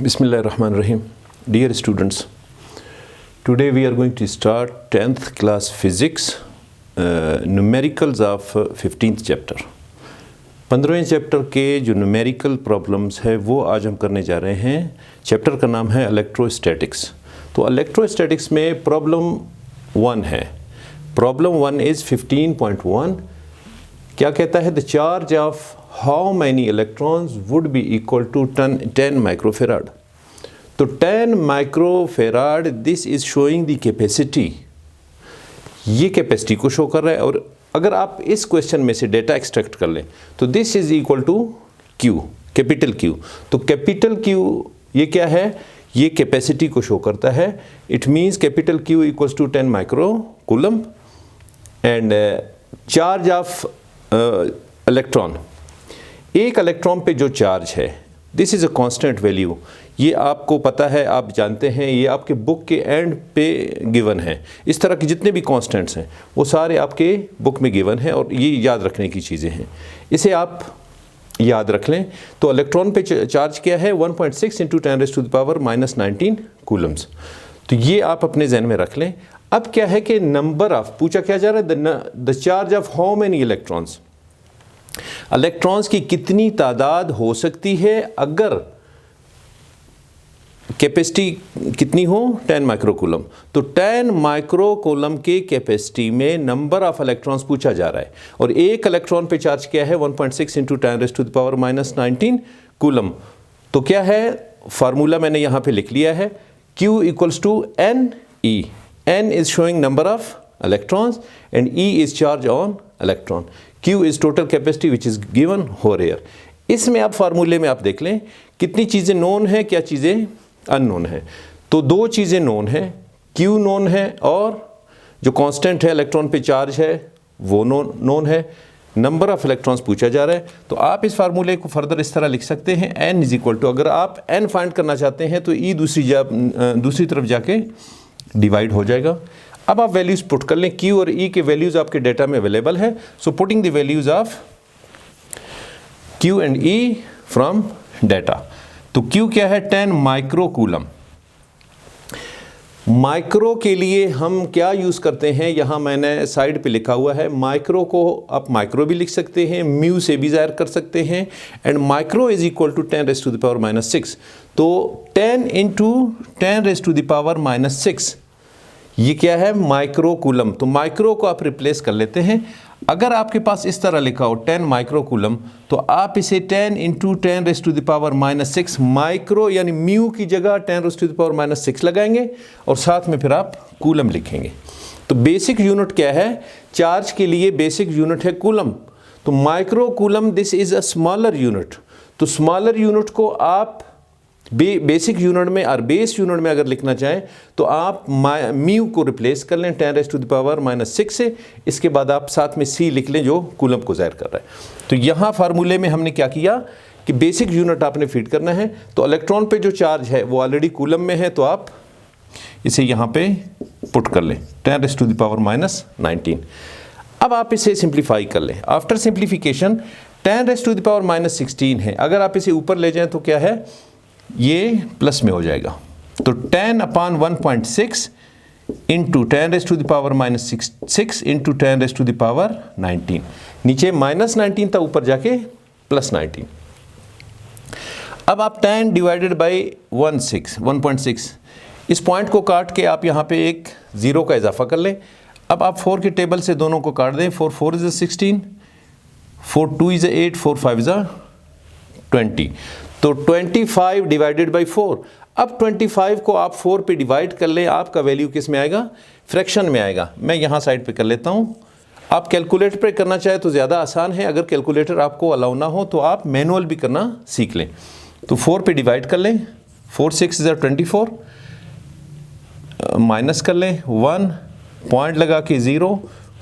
Bismillahirrahmanirrahim. Dear students, today we are going to start 10th class physics, numericals of 15th chapter. 15वें chapter के जो numerical problems है वो आज हम करने जा रहे हैं. चैप्टर का नाम है इलेक्ट्रोस्टैटिक्स. तो इलेक्ट्रोस्टैटिक्स में प्रॉब्लम 1 है. Problem 1 is 15.1. क्या कहता है? The charge of how many electrons would be equal to 10 microfarad. तो 10 microfarad, this is showing the capacity. ये कैपेसिटी को शो कर रहा है. और अगर आप इस क्वेश्चन में से डेटा एक्सट्रैक्ट कर लें तो this is equal to Q, capital Q. तो कैपिटल क्यू ये क्या है? ये कैपेसिटी को शो करता है. It means capital Q equals to 10 micro coulomb. And charge of electron, एक इलेक्ट्रॉन पे जो चार्ज है, this is a constant value. ये आपको पता है, आप जानते हैं, ये आपके बुक के एंड पे गिवन है. इस तरह के जितने भी कांस्टेंट्स हैं वो सारे आपके बुक में गिवन है और ये याद रखने की चीज़ें हैं. इसे आप याद रख लें. तो इलेक्ट्रॉन पे चार्ज क्या है? 1.6 इंटू 10⁻⁻19 कूलम्स. तो ये आप अपने जहन में रख लें. अब क्या है कि नंबर ऑफ, पूछा क्या जा रहा है? The charge of how many electrons, electrons की कितनी तादाद हो सकती है अगर कैपेसिटी कितनी हो? 10 माइक्रोकूलम. तो 10 माइक्रोकूलम के कैपेसिटी में नंबर ऑफ इलेक्ट्रॉन्स पूछा जा रहा है. और एक इलेक्ट्रॉन पे चार्ज क्या है? 1.6 इंटू 10⁻⁻19 कूलम. तो क्या है? फार्मूला मैंने यहाँ पे लिख लिया है. Q equals to N E. N is showing number of electrons and E is charge on electron. Q is total capacity which is given over here. इसमें आप फार्मूले में आप देख लें कितनी चीज़ें नोन है, क्या चीज़ें अननोन है. तो दो चीज़ें नोन है, Q नोन है और जो कांस्टेंट है इलेक्ट्रॉन पे चार्ज है वो नोन है. नंबर ऑफ इलेक्ट्रॉन्स पूछा जा रहा है. तो आप इस फार्मूले को फर्दर इस तरह लिख सकते हैं. N इज इक्वल टू, अगर आप N फाइंड करना चाहते हैं तो E दूसरी तरफ जाके डिवाइड हो जाएगा. अब आप वैल्यूज़ पुट कर लें. Q और E के वैल्यूज़ आपके डेटा में अवेलेबल है. So putting the values of Q and E from data. तो Q क्या है? 10 माइक्रोकूलम. माइक्रो के लिए हम क्या यूज़ करते हैं? यहाँ मैंने साइड पे लिखा हुआ है. माइक्रो को आप माइक्रो भी लिख सकते हैं, म्यू से भी ज़ाहिर कर सकते हैं. And micro is equal to 10⁻⁻6. तो 10 इंटू 10⁻⁻6 ये क्या है? माइक्रोकूलम. तो माइक्रो को आप रिप्लेस कर लेते हैं. अगर आपके पास इस तरह लिखा हो 10 माइक्रोकूलम, तो आप इसे 10 इंटू 10⁻⁻6 माइक्रो यानी म्यू की जगह 10⁻⁻6 लगाएंगे और साथ में फिर आप कूलम लिखेंगे. तो बेसिक यूनिट क्या है? चार्ज के लिए बेसिक यूनिट है कूलम. तो microcoulomb, this is a smaller unit. तो स्मॉलर यूनिट को आप बेसिक यूनिट में और बेस यूनिट में अगर लिखना चाहें तो आप म्यू को रिप्लेस कर लें 10⁻⁻6 से. इसके बाद आप साथ में C लिख लें जो कूलम को ज़ाहिर कर रहा है. तो यहाँ फार्मूले में हमने क्या किया कि बेसिक यूनिट आपने फीड करना है. तो इलेक्ट्रॉन पे जो चार्ज है वो ऑलरेडी कूलम में है, तो आप इसे यहाँ पे पुट कर लें 10⁻⁻19. अब आप इसे सिंप्लीफाई कर लें. आफ्टर सिंप्लीफिकेशन 10⁻⁻16 है. अगर आप इसे ऊपर ले जाएँ तो क्या है? ये प्लस में हो जाएगा. तो 10/1.6 इंटू 10⁻⁻6 इंटू 10⁻⁻19. नीचे -19 था, ऊपर जाके +19. अब आप 10 डिवाइडेड बाई 1.6, इस पॉइंट को काट के आप यहाँ पे एक ज़ीरो का इजाफा कर लें. अब आप 4 के टेबल से दोनों को काट दें. 4 4 इज़ 16, 4 2 इज़ 8, 4 5 इज़ 20. तो 25 डिवाइडेड बाई 4. अब 25 को आप 4 पे डिवाइड कर लें, आपका वैल्यू किस में आएगा? फ्रैक्शन में आएगा. मैं यहाँ साइड पे कर लेता हूँ. आप कैलकुलेटर पे करना चाहे तो ज़्यादा आसान है. अगर कैलकुलेटर आपको अलाउ ना हो तो आप मैनुअल भी करना सीख लें. तो 4 पे डिवाइड कर लें. 4 6 इज़ 24, माइनस कर लें 1, पॉइंट लगा के 0,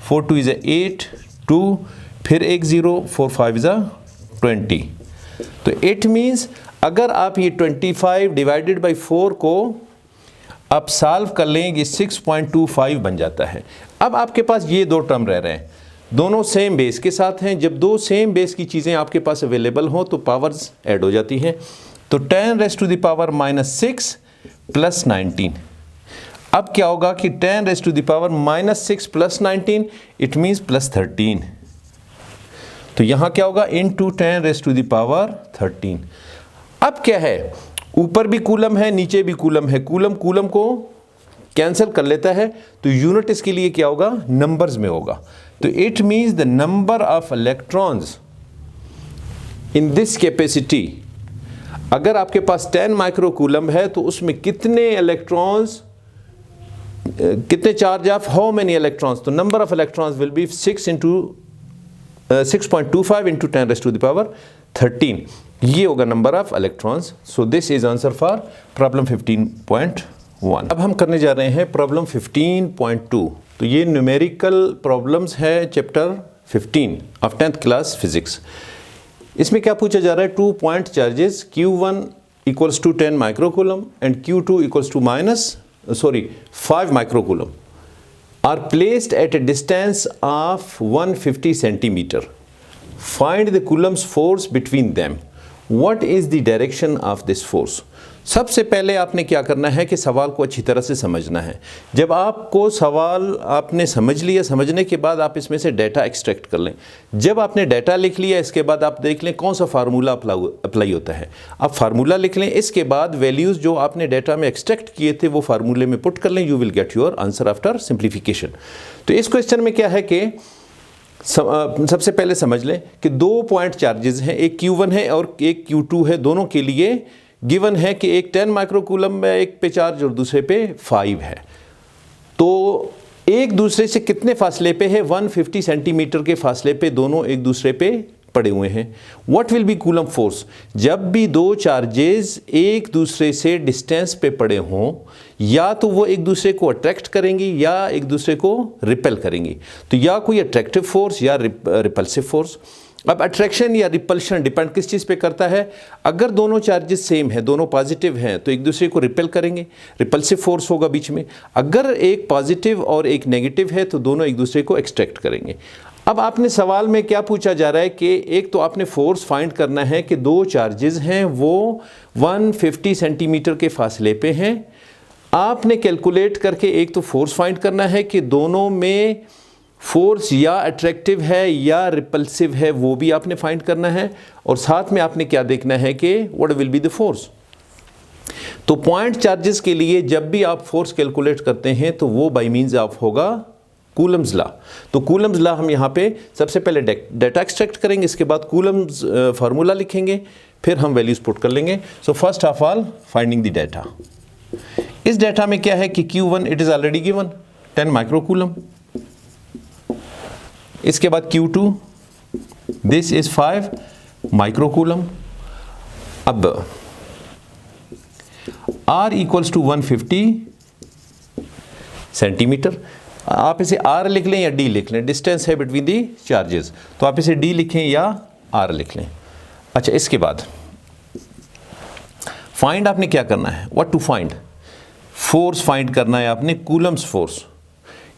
4 2 इज़ 8, 2, फिर एक 0, 4 5 इज़ 20. तो इट मीन्स अगर आप ये 25 डिवाइडेड बाई 4 को आप सॉल्व कर लें, ये 6.25 बन जाता है. अब आपके पास ये दो टर्म रह रहे हैं, दोनों सेम बेस के साथ हैं. जब दो सेम बेस की चीज़ें आपके पास अवेलेबल हों तो पावर्स ऐड हो जाती हैं. तो 10 rays to the power -6 plus 19। अब क्या होगा कि 10 rays to the power -6 plus 19, it means plus 13। तो यहाँ क्या होगा, into 10 rays to the power 13। अब क्या है, ऊपर भी कूलम है, नीचे भी कूलम है, कूलम कूलम को कैंसिल कर लेता है, तो यूनिट इसके लिए क्या होगा, नंबर्स में होगा। तो it means the number of electrons in this capacity, अगर आपके पास 10 माइक्रो कूलम है तो उसमें कितने इलेक्ट्रॉन्स, कितने charge of how many electrons, तो number of electrons will be 6.25 into 10 rays to the power 13। ये होगा number of electrons. So this is answer for problem 15.1। अब हम करने जा रहे हैं प्रॉब्लम 15.2। तो ये न्यूमेरिकल प्रॉब्लम्स है chapter 15 of 10th class physics. इसमें क्या पूछा जा रहा है, 2 point charges Q1 equals to 10 microcoulomb and Q2 equals to 5 microcoulomb are placed at a distance of 150 centimeter. Find the Coulomb's force between them. What is the direction of this force? सबसे पहले आपने क्या करना है कि सवाल को अच्छी तरह से समझना है। जब आपको सवाल आपने समझ लिया, समझने के बाद आप इसमें से डाटा एक्सट्रैक्ट कर लें। जब आपने डाटा लिख लिया, इसके बाद आप देख लें कौन सा फार्मूला अप्लाई होता है। आप फार्मूला लिख लें, इसके बाद वैल्यूज़ जो आपने डाटा में एक्सट्रैक्ट किए थे वो फार्मूले में पुट कर लें। You will get your answer after simplification. तो इस क्वेश्चन में क्या है कि सबसे पहले समझ लें कि 2 पॉइंट चार्जेस हैं, एक Q1 है और एक Q2 है। दोनों के लिए गिवन है कि एक 10 माइक्रोकूलम में एक पे चार्ज और दूसरे पे 5 है। तो एक दूसरे से कितने फासले पे है, 150 सेंटीमीटर के फासले पे दोनों एक दूसरे पे पड़े हुए हैं। What will be coulomb force, जब भी दो चार्जेस एक दूसरे से डिस्टेंस पे पड़े हों, या तो वो एक दूसरे को अट्रैक्ट करेंगी या एक दूसरे को रिपेल करेंगी। तो या कोई अट्रैक्टिव फोर्स या रिपल्सिव फोर्स। अब अट्रैक्शन या रिपल्शन डिपेंड किस चीज़ पे करता है, अगर दोनों चार्जेस सेम हैं, दोनों पॉजिटिव हैं, तो एक दूसरे को रिपेल करेंगे, रिपल्सिव फोर्स होगा बीच में। अगर एक पॉजिटिव और एक नेगेटिव है तो दोनों एक दूसरे को एक्सट्रैक्ट करेंगे। अब आपने सवाल में क्या पूछा जा रहा है कि एक तो आपने फोर्स फाइंड करना है कि दो चार्जेस हैं वो 150 सेंटीमीटर के फासले पे हैं। आपने कैलकुलेट करके एक तो फोर्स फाइंड करना है कि दोनों में फोर्स या अट्रैक्टिव है या रिपल्सिव है, वो भी आपने फाइंड करना है। और साथ में आपने क्या देखना है कि what will be the force. तो पॉइंट चार्जेस के लिए जब भी आप फोर्स कैलकुलेट करते हैं तो वो बाय मींस ऑफ होगा कूलम्स लॉ। तो कूलम्स लॉ हम यहाँ पे सबसे पहले डाटा एक्सट्रैक्ट करेंगे, इसके बाद कूलम्स फार्मूला लिखेंगे, फिर हम वैल्यूज पुट कर लेंगे। So first of all finding the data. इस डाटा में क्या है कि Q1 it is already given 10 microcoulomb, इसके बाद Q2 दिस इज 5 माइक्रोकूलम। अब R इक्वल्स टू 150 सेंटीमीटर। आप इसे R लिख लें या D लिख लें, डिस्टेंस है बिटवीन दी चार्जेस, तो आप इसे D लिखें या R लिख लें। अच्छा, इसके बाद फाइंड आपने क्या करना है, what to find, force find करना है आपने, कूलम्स फोर्स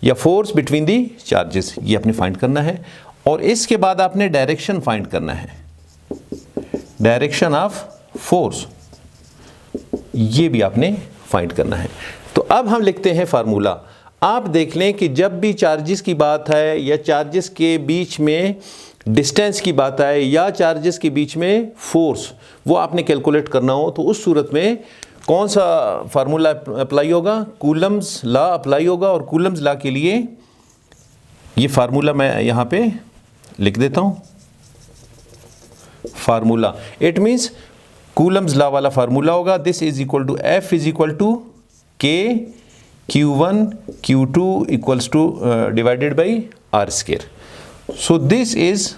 या फोर्स बिटवीन दी चार्जेस, ये आपने फाइंड करना है। और इसके बाद आपने डायरेक्शन फाइंड करना है, डायरेक्शन ऑफ फोर्स, ये भी आपने फाइंड करना है। तो अब हम लिखते हैं फार्मूला। आप देख लें कि जब भी चार्जेस की बात है या चार्जेस के बीच में डिस्टेंस की बात आए या चार्जेस के बीच में फोर्स, वो आपने कैलकुलेट करना हो तो उस सूरत में कौन सा फार्मूला अप्लाई होगा, कूलम्स लॉ अप्लाई होगा। और कूलम्स लॉ के लिए ये फार्मूला मैं यहाँ पे लिख देता हूँ, formula it means coulomb's law वाला फार्मूला होगा, this is equal to F is equal to K Q1 Q2 equals to divided by R square. So this is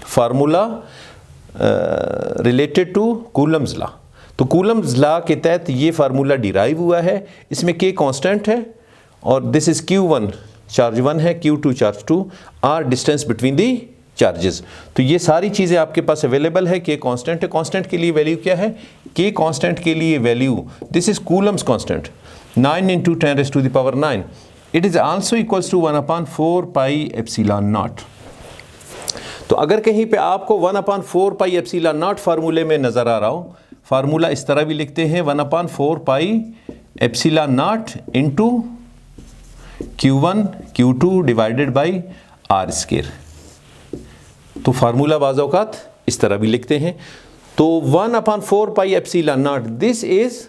formula related to coulomb's law. तो coulomb's law के तहत ये formula derive हुआ है। इसमें K constant है और this is Q1 charge 1 है, Q2 charge 2, R distance between the charges. तो ये सारी चीज़ें आपके पास अवेलेबल है। K कांस्टेंट है, कांस्टेंट के लिए वैल्यू क्या है, K कांस्टेंट के लिए value this is coulomb's constant 9 into 10 raised to the power 9. It is also equals to 1/4 pi epsilon naught. तो अगर कहीं पे आपको 1/4 pi epsilon naught फार्मूले में नज़र आ रहा हो, फार्मूला इस तरह भी लिखते हैं 1/4 pi epsilon naught into Q1 Q2 divided by R square. तो फार्मूला बाज़ औक़ात इस तरह भी लिखते हैं। तो 1/4 pi epsilon naught, this is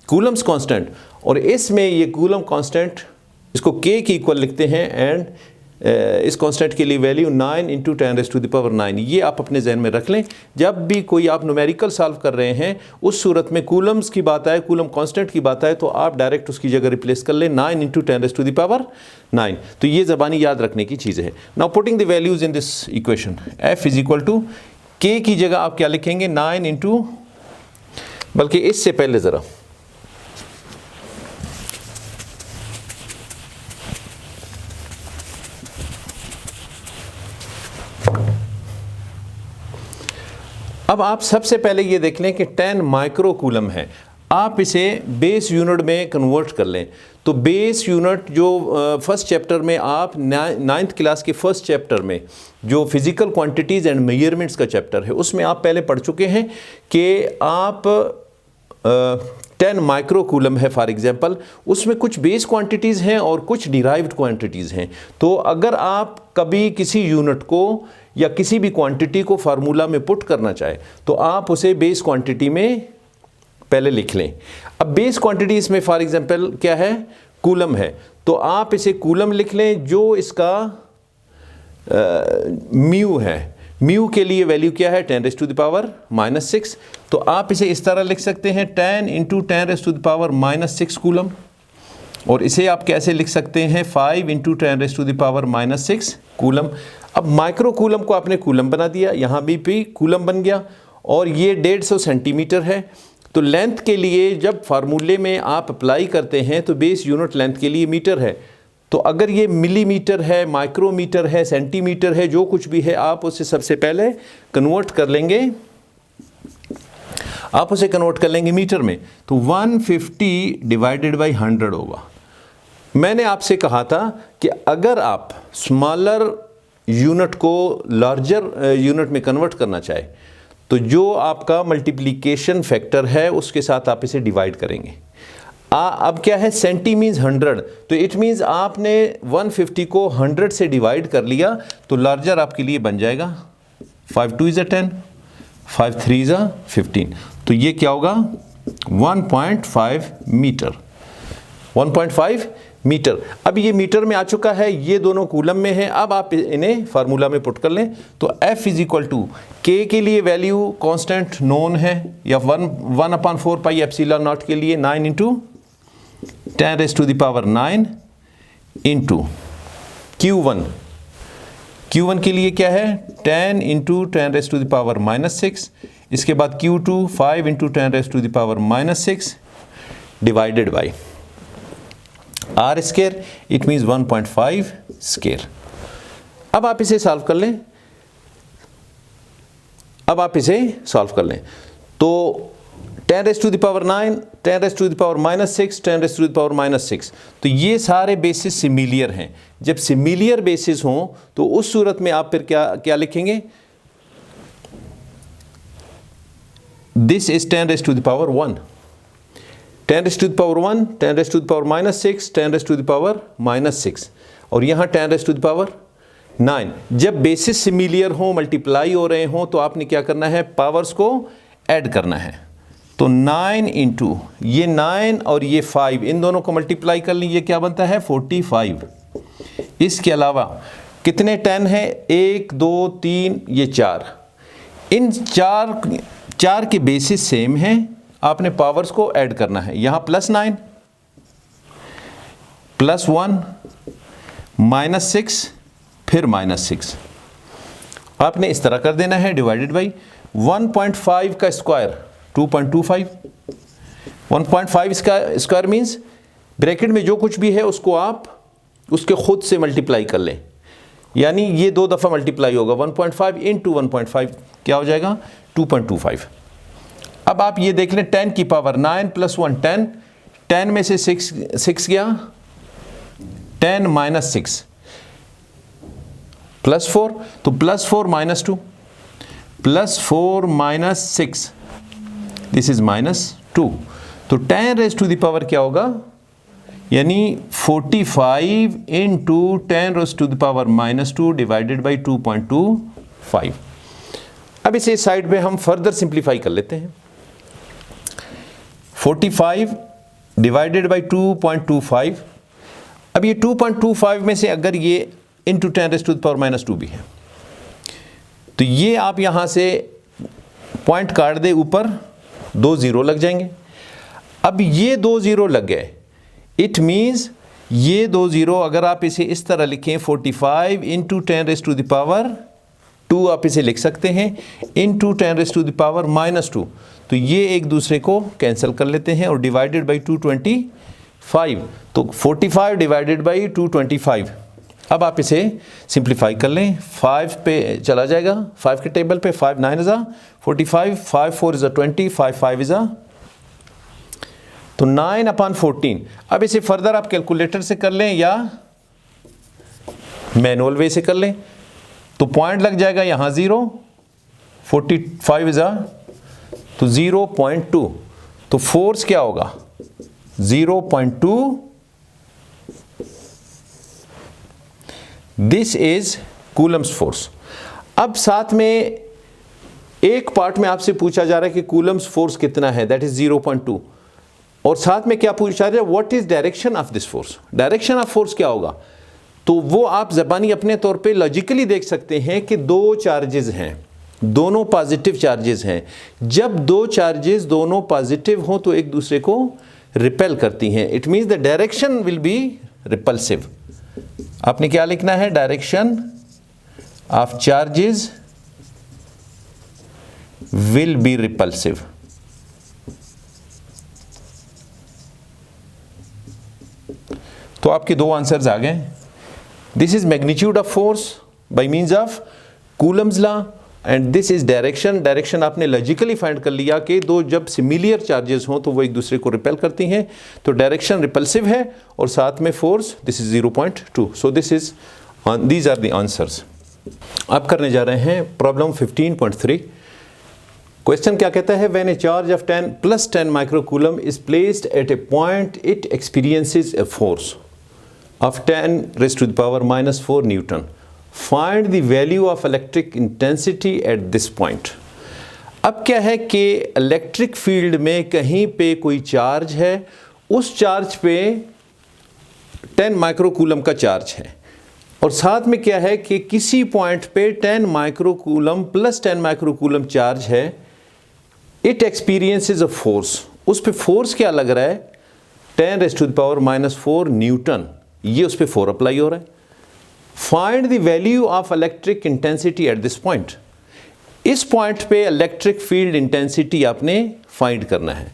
coulomb's constant, और इसमें ये कूलम कांस्टेंट इसको K की इक्वल लिखते हैं, एंड इस कांस्टेंट के लिए वैल्यू 9 × 10⁹ ये आप अपने जहन में रख लें। जब भी कोई आप न्यूमेरिकल सॉल्व कर रहे हैं उस सूरत में कूलम्स की बात आए, कूलम कांस्टेंट की बात आए, तो आप डायरेक्ट उसकी जगह रिप्लेस कर लें 9 × 10⁹। तो ये ज़बानी याद रखने की चीज़ है। Now putting the values in this equation, F = K की जगह आप क्या लिखेंगे 9 × बल्कि इससे पहले ज़रा अब आप सबसे पहले ये देख लें कि 10 माइक्रो कूलम है। आप इसे बेस यूनिट में कन्वर्ट कर लें। तो बेस यूनिट जो फर्स्ट चैप्टर में आप 9th क्लास के फर्स्ट चैप्टर में जो फिज़िकल क्वांटिटीज़ एंड मेजरमेंट्स का चैप्टर है उसमें आप पहले पढ़ चुके हैं कि आप 10 माइक्रो कूलम है फॉर एग्जांपल, उसमें कुछ बेस क्वांटिटीज़ हैं और कुछ डिराइव्ड क्वांटिटीज़ हैं। तो अगर आप कभी किसी यूनिट को या किसी भी क्वांटिटी को फार्मूला में पुट करना चाहे तो आप उसे बेस क्वांटिटी में पहले लिख लें। अब बेस क्वांटिटी इसमें फॉर एग्जांपल क्या है, कूलम है, तो आप इसे कूलम लिख लें जो इसका म्यू है। म्यू के लिए वैल्यू क्या है 10⁻⁻⁻⁶। तो आप इसे इस तरह लिख सकते हैं 10 × 10⁻⁻⁶ कूलम, और इसे आप कैसे लिख सकते हैं 5 × 10⁻⁻⁶ कूलम। अब माइक्रो कूलम को आपने कूलम बना दिया, यहाँ भी कूलम बन गया, और ये 150 सेंटीमीटर है। तो लेंथ के लिए जब फार्मूले में आप अप्लाई करते हैं तो बेस यूनिट लेंथ के लिए मीटर है। तो अगर ये मिलीमीटर है, माइक्रोमीटर है, सेंटीमीटर है, जो कुछ भी है, आप उसे सबसे पहले कन्वर्ट कर लेंगे, आप उसे कन्वर्ट कर लेंगे मीटर में। तो 150 डिवाइडेड बाई 100 होगा। मैंने आपसे कहा था कि अगर आप स्मॉलर यूनिट को लार्जर यूनिट में कन्वर्ट करना चाहे तो जो आपका मल्टीप्लिकेशन फैक्टर है उसके साथ आप इसे डिवाइड करेंगे। अब क्या है, सेंटी मीन्स 100, तो इट मीन्स आपने 150 को 100 से डिवाइड कर लिया तो लार्जर आपके लिए बन जाएगा 5 2 = 10, 5 3 = 15। तो ये क्या होगा 1.5 मीटर, 1.5 मीटर। अब ये मीटर में आ चुका है, ये दोनों कूलम में है। अब आप इन्हें फार्मूला में पुट कर लें। तो F = K के लिए वैल्यू कांस्टेंट नोन है, या 1/4 पाई एप्सिलॉन नॉट के लिए 9 × 10⁹ इंटू Q1 के लिए क्या है 10 × 10⁻⁻⁶, इसके बाद Q2 5 × 10⁻⁻⁶ divided by R square, it means 1.5 square. अब आप इसे सॉल्व कर लें, तो 10⁻⁹, 10⁻⁻⁶, 10⁻⁻⁶, तो ये सारे बेसिस सिमिलियर हैं। जब सिमिलियर बेसिस हों तो उस सूरत में आप फिर क्या लिखेंगे, दिस इज 10⁻⁻1, 10⁻⁻1, 10⁻⁻⁶, 10⁻⁻⁶, और यहाँ 10⁻⁹। जब बेसिस सिमिलियर हों, मल्टीप्लाई हो रहे हों, तो आपने क्या करना है, पावर्स को ऐड करना है। तो 9 × ये 9 और ये 5, इन दोनों को मल्टीप्लाई कर लीजिए, क्या बनता है 45। इसके अलावा कितने 10 हैं, 1 2 3, ये 4। इन चार के बेसिस सेम हैं, आपने पावर्स को ऐड करना है। यहाँ +9 +1 -6 फिर -6, आपने इस तरह कर देना है, डिवाइडेड बाई 1.5 का स्क्वायर 2.25, 1.5 का स्क्वायर मीन्स ब्रैकेट में जो कुछ भी है उसको आप उसके खुद से मल्टीप्लाई कर लें, यानी ये 2 दफ़ा मल्टीप्लाई होगा। 1.5 × 1.5 क्या हो जाएगा 2.25। अब आप ये देख लें 10 की पावर 9 + 1 10, 10 में से 6 गया, 10 - 6 +4, तो +4 - 2 +4 - 6, दिस इज -2, तो 10 रेज़ टू द पावर क्या होगा, यानी 45 into 10 rays to the power -2 divided by 2.25। अब इसे साइड में हम फर्दर सिंप्लीफाई कर लेते हैं। 45 डिवाइडेड बाई 2.25, अब ये 2.25 में से अगर ये into 10 rays to the power -2 भी है, तो ये आप यहाँ से पॉइंट काट दे, ऊपर 2 0 लग जाएंगे। अब ये 2 0 लग गए, इट मीन्स ये 2 0 अगर आप इसे इस तरह लिखें 45 into 10 rays to the power 2 आप इसे लिख सकते हैं, into 10 rays to the power -2, तो ये एक दूसरे को कैंसिल कर लेते हैं और डिवाइडेड बाई 225, तो 45 डिवाइडेड बाई 225। अब आप इसे सिंप्लीफाई कर लें, 5 पे चला जाएगा, 5 के टेबल पे 5 9 इज़ 45, 5 4 इज़ 20, 5 5 इज़ तो 9/14। अब इसे फर्दर आप कैलकुलेटर से कर लें या मैनुअल वे से कर लें, तो पॉइंट लग जाएगा यहाँ 0, 45 इज़ तो 0.2, तो फोर्स क्या होगा 0.2, दिस इज कूलम्स फोर्स। अब साथ में एक पार्ट में आपसे पूछा जा रहा है कि कूलम्स फोर्स कितना है, दैट इज 0.2, और साथ में क्या पूछा जा रहा है, what is direction of this force. Direction of force क्या होगा, तो वो आप ज़बानी अपने तौर पे लॉजिकली देख सकते हैं कि 2 चार्जेस हैं, दोनों पॉजिटिव चार्जेस हैं। जब 2 चार्जेस दोनों पॉजिटिव हों तो एक दूसरे को रिपेल करती हैं, it means the direction will be repulsive. आपने क्या लिखना है, direction of charges will be repulsive. तो आपके 2 आंसर्स आ गए। This is magnitude of force by means of Coulomb's law, and this is direction. Direction आपने लॉजिकली फाइंड कर लिया कि 2 जब सिमिलियर चार्जेस हों तो वो एक दूसरे को रिपेल करती हैं, तो डायरेक्शन रिपल्सिव है, और साथ में force this is 0.2। So this is these are the answers. अब करने जा रहे हैं प्रॉब्लम 15.3। क्वेश्चन क्या कहता है, when A charge of 10 + 10 microcoulomb is placed at a point it experiences a force of 10 raised to the power -4 Newton. Find the value of electric intensity at this point. अब क्या है कि electric field में कहीं पे कोई charge है, उस चार्ज पे 10 माइक्रोकूलम का चार्ज है, और साथ में क्या है कि किसी पॉइंट पे 10 माइक्रोकूलम + 10 माइक्रोकूलम चार्ज है, इट एक्सपीरियंसेस अ फोर्स। उस पे फोर्स क्या लग रहा है, 10 raised to the power -4 Newton, ये उस पर 4 अप्लाई हो रहा है। Find the value of electric intensity at this point. इस पॉइंट पे इलेक्ट्रिक फील्ड इंटेंसिटी आपने फाइंड करना है।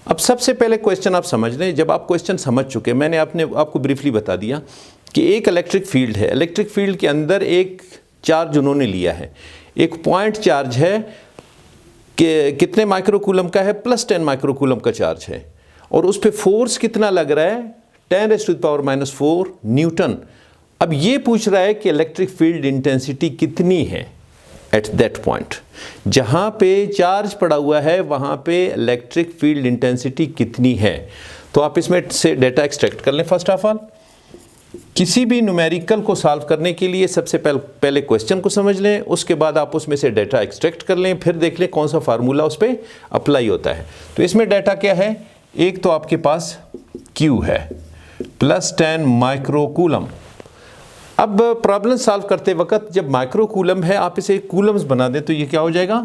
अब सबसे पहले क्वेश्चन आप समझ लें। जब आप क्वेश्चन समझ चुके, मैंने आपको ब्रीफली बता दिया कि एक इलेक्ट्रिक फील्ड है, इलेक्ट्रिक फील्ड के अंदर एक चार्ज उन्होंने लिया है, एक पॉइंट चार्ज है कि कितने माइक्रोकूलम का है, +10 माइक्रोकूलम का चार्ज है, और उस पर फोर्स कितना लग रहा है, 10 raised to the power -4 Newton. अब ये पूछ रहा है कि इलेक्ट्रिक फील्ड इंटेंसिटी कितनी है एट दैट पॉइंट, जहाँ पे चार्ज पड़ा हुआ है वहाँ पे इलेक्ट्रिक फील्ड इंटेंसिटी कितनी है। तो आप इसमें से डेटा एक्सट्रैक्ट कर लें। फर्स्ट ऑफ ऑल, किसी भी न्यूमेरिकल को सॉल्व करने के लिए सबसे पहले क्वेश्चन को समझ लें, उसके बाद आप उसमें से डेटा एक्सट्रैक्ट कर लें, फिर देख लें कौन सा फार्मूला उस पर अप्लाई होता है। तो इसमें डेटा क्या है, एक तो आपके पास Q है +10 माइक्रोकूलम। अब प्रॉब्लम सॉल्व करते वक्त जब माइक्रोकूलम है आप इसे कूलम्स बना दें, तो ये क्या हो जाएगा,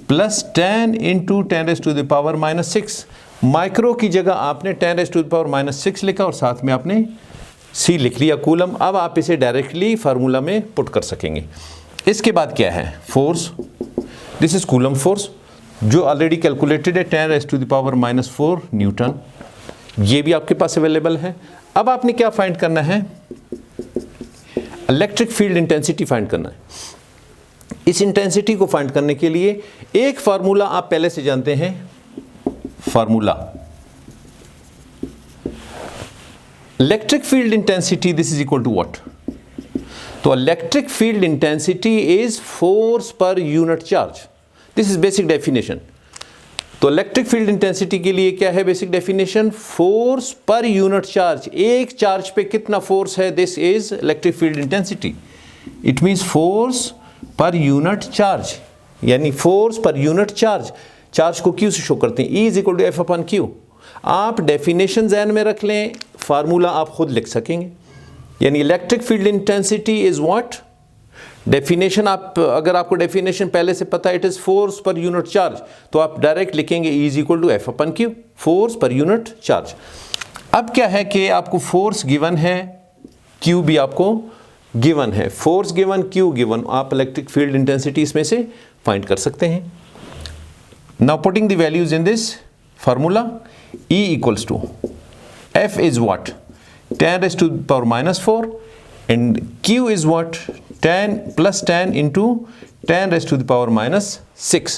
+10 into 10 raised to the power -6। Micro की जगह आपने 10 raised to the power -6 लिखा और साथ में आपने C लिख लिया कूलम। अब आप इसे डायरेक्टली फार्मूला में पुट कर सकेंगे। इसके बाद क्या है, force, this is coulomb force जो ऑलरेडी कैलकुलेटेड है, 10 raised to the power -4 Newton, ये भी आपके पास अवेलेबल है। अब आपने क्या फाइंड करना है, इलेक्ट्रिक फील्ड इंटेंसिटी फाइंड करना है। इस इंटेंसिटी को फाइंड करने के लिए एक फार्मूला आप पहले से जानते हैं, formula electric field intensity, this is equal to what. तो electric field intensity is force per unit charge, this is basic definition. तो इलेक्ट्रिक फील्ड इंटेंसिटी के लिए क्या है basic definition, force per unit charge, एक चार्ज पे कितना force है, this is electric field intensity. It means force per unit charge, यानी force per unit charge, charge को क्यू से शो करते हैं, E is equal to F upon Q. आप डेफिनेशन ज़हन में रख लें, फार्मूला आप खुद लिख सकेंगे, यानी electric field intensity is what, definition आप, अगर आपको डेफिनेशन पहले से पता है it is force per unit charge, तो आप डायरेक्ट लिखेंगे E is equal to F upon Q, force per unit charge. अब क्या है कि आपको फोर्स गिवन है, क्यू भी आपको गिवन है, फोर्स गिवन, क्यू गिवन, आप इलेक्ट्रिक फील्ड इंटेंसिटी इसमें से फाइंड कर सकते हैं। Now putting the values in this formula, E equals to F is what 10 raised to the power minus 4 and Q is what 10 plus 10 into 10 raised to the power minus 6।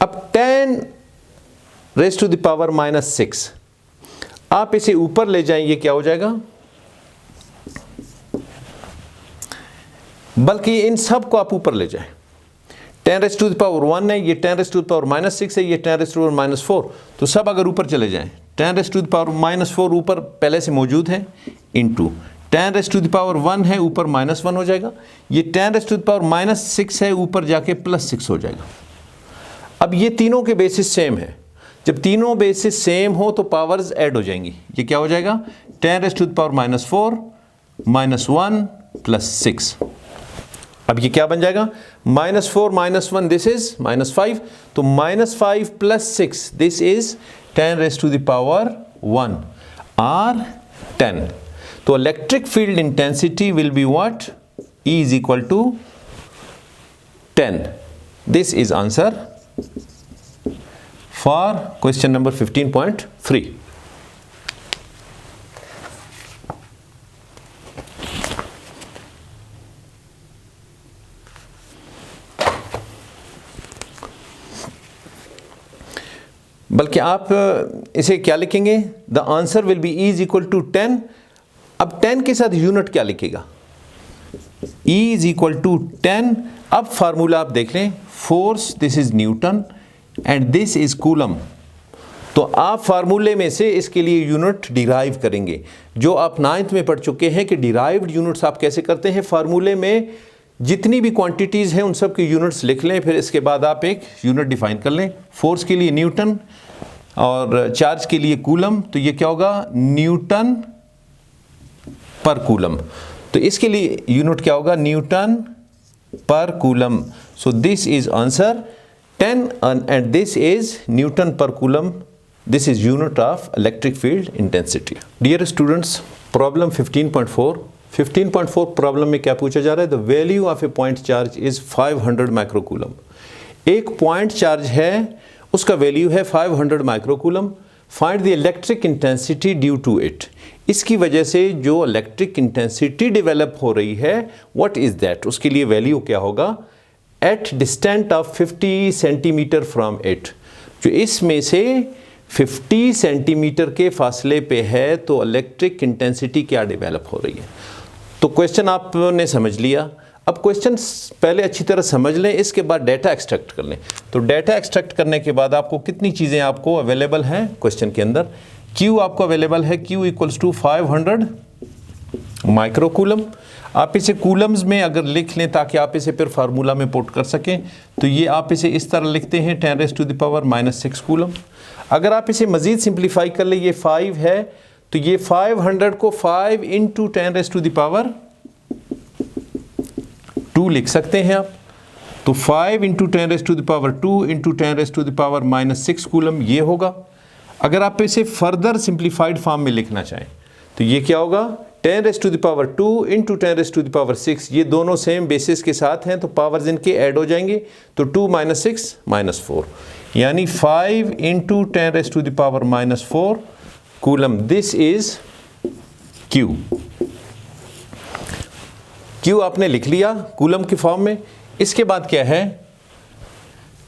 अब 10 raised to the power minus 6 आप इसे ऊपर ले जाएं, ये क्या हो जाएगा, बल्कि इन सब को आप ऊपर ले जाएं, 10 raised to the power 1 है, ये 10 raised to the power minus 6 है, ये 10 raised to the power minus 4, तो सब अगर ऊपर चले जाएं, 10 raised to the power minus 4 ऊपर पहले से मौजूद है, into 10 raised to the power 1 है, ऊपर माइनस 1 हो जाएगा, ये 10 raised to the power minus 6 है, ऊपर जाके प्लस 6 हो जाएगा। अब ये तीनों के बेसिस सेम है, जब तीनों बेसिस सेम हो तो पावर्स ऐड हो जाएंगी, ये क्या हो जाएगा 10 raised to the power minus 4 minus 1 plus 6। अब ये क्या बन जाएगा, -4 -1 दिस इज -5, तो -5 plus 6 this is 10 raised to the power 1 or 10। तो इलेक्ट्रिक फील्ड इंटेंसिटी will be what, E is equal to 10। This is answer for question number 15.3। बल्कि आप इसे क्या लिखेंगे, the answer will be E is equal to 10। अब 10 के साथ यूनिट क्या लिखेगा, E इज इक्वल टू 10। अब फार्मूला आप देख लें, force this is Newton and this is coulomb, तो आप फार्मूले में से इसके लिए यूनिट डिराइव करेंगे, जो आप 9th में पढ़ चुके हैं कि डिराइव्ड यूनिट्स आप कैसे करते हैं। फार्मूले में जितनी भी क्वांटिटीज़ हैं उन सब के यूनिट्स लिख लें, फिर इसके बाद आप एक यूनिट डिफाइन कर लें, फोर्स के लिए न्यूटन और चार्ज के लिए कूलम, तो ये क्या होगा न्यूटन पर कूलम, तो इसके लिए यूनिट क्या होगा newton per coulomb. So this is answer 10 and this is newton per coulomb, this is unit of electric field intensity. Dear students, problem 15.4 problem में क्या पूछा जा रहा है, the value of a point charge is 500 microcoulomb. एक point charge है, उसका value है 500 microcoulomb. Find the electric intensity due to it. इसकी वजह से जो इलेक्ट्रिक इंटेंसिटी डेवलप हो रही है, व्हाट इज दैट, उसके लिए वैल्यू क्या होगा, at distant of 50 centimetre from it. जो इसमें से 50 सेंटीमीटर के फासले पे है, तो इलेक्ट्रिक इंटेंसिटी क्या डेवलप हो रही है। तो क्वेश्चन आपने समझ लिया, अब क्वेश्चन पहले अच्छी तरह समझ लें, इसके बाद डाटा एक्सट्रैक्ट कर लें। तो डाटा एक्सट्रैक्ट करने के बाद आपको कितनी चीज़ें आपको अवेलेबल हैं क्वेश्चन के अंदर, Q आपको अवेलेबल है, Q इक्वल्स टू 500 माइक्रोकूलम। आप इसे कूलम्स में अगर लिख लें ताकि आप इसे फिर फार्मूला में पुट कर सकें, तो ये आप इसे इस तरह लिखते हैं 10 raised to the power -6 coulomb. अगर आप इसे मज़ीद सिंप्लीफाई कर ले, ये 5 है, तो ये 500 को 5 into 10 raised to the power 2 लिख सकते हैं आप। तो 5 into 10 raised to the power 2 into 10 raised to the power -6 coulomb ये होगा। अगर आप इसे फर्दर सिंप्लीफाइड फॉर्म में लिखना चाहें, तो ये क्या होगा 10 raised to the power 2 into 10 raised to the power 6, ये दोनों सेम बेसिस के साथ हैं, तो पावर्स इनके ऐड हो जाएंगे, तो 2 - 6 -4, यानी 5 into 10 raised to the power -4 coulomb. This is Q। Q आपने लिख लिया कूलम की फॉर्म में। इसके बाद क्या है,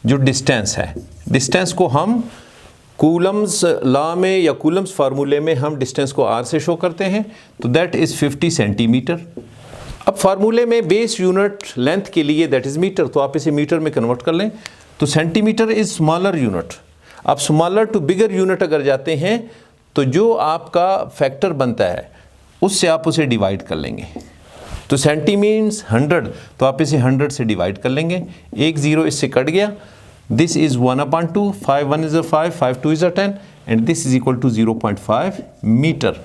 जो डिस्टेंस है, डिस्टेंस को हम कूलम्स लॉ में या कूलम्स फार्मूले में हम डिस्टेंस को R से शो करते हैं, तो दैट इज़ 50 सेंटीमीटर। अब फार्मूले में बेस यूनिट लेंथ के लिए दैट इज़ मीटर, तो आप इसे मीटर में कन्वर्ट कर लें, तो सेंटीमीटर इज़ स्मॉलर यूनिट। आप स्मॉलर टू बिगर यूनिट अगर जाते हैं तो जो आपका फैक्टर बनता है उससे आप उसे डिवाइड कर लेंगे। तो सेंटी मीन्स 100, तो आप इसे 100 से डिवाइड कर लेंगे, एक ज़ीरो इससे कट गया। This is 1/2, 5 1 is 5, 5 2 is 10 and this is equal to 0.5 metre.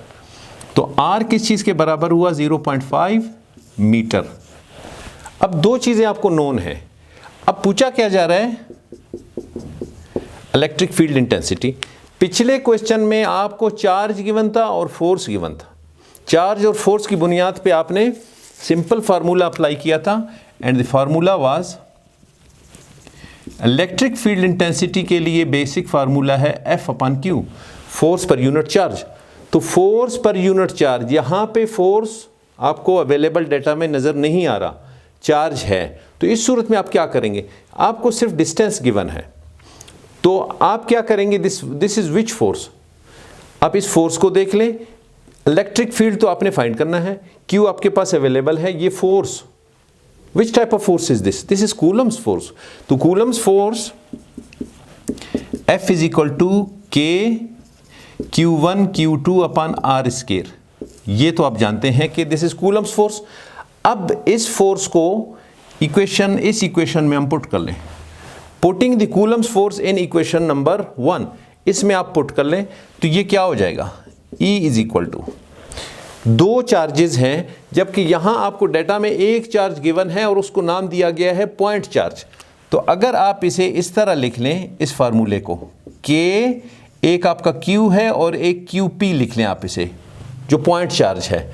तो आर किस चीज़ के बराबर हुआ? 0.5 मीटर। अब दो चीज़ें आपको नोन है। अब पूछा क्या जा रहा है? Electric field intensity. पिछले क्वेश्चन में आपको चार्ज गिवन था और फोर्स गिवन था। चार्ज और फोर्स की बुनियाद पे आपने सिंपल फार्मूला अप्लाई किया था and the formula was, electric field intensity के लिए बेसिक फार्मूला है F/Q, force per unit charge. तो फोर्स पर यूनिट चार्ज, यहाँ पे फोर्स आपको अवेलेबल डेटा में नज़र नहीं आ रहा, चार्ज है। तो इस सूरत में आप क्या करेंगे? आपको सिर्फ डिस्टेंस गिवन है, तो आप क्या करेंगे? This is which force? आप इस फोर्स को देख लें। इलेक्ट्रिक फील्ड तो आपने फाइंड करना है, क्यू आपके पास अवेलेबल है। ये force, which type of force is this? This is coulomb's force. तो coulomb's force F is equal to K Q1 Q2 upon R square. ये तो आप जानते हैं कि दिस इज कूलम्स फोर्स। अब इस फोर्स को इस इक्वेशन में हम पुट कर लें। Putting the Coulomb's force in equation number 1, इसमें आप पुट कर लें तो ये क्या हो जाएगा? E इज इक्वल टू, दो चार्जेस हैं जबकि यहां आपको डेटा में एक चार्ज गिवन है और उसको नाम दिया गया है पॉइंट चार्ज। तो अगर आप इसे इस तरह लिख लें, इस फार्मूले को, K एक आपका Q है और एक QP लिख लें आप इसे, जो पॉइंट चार्ज है।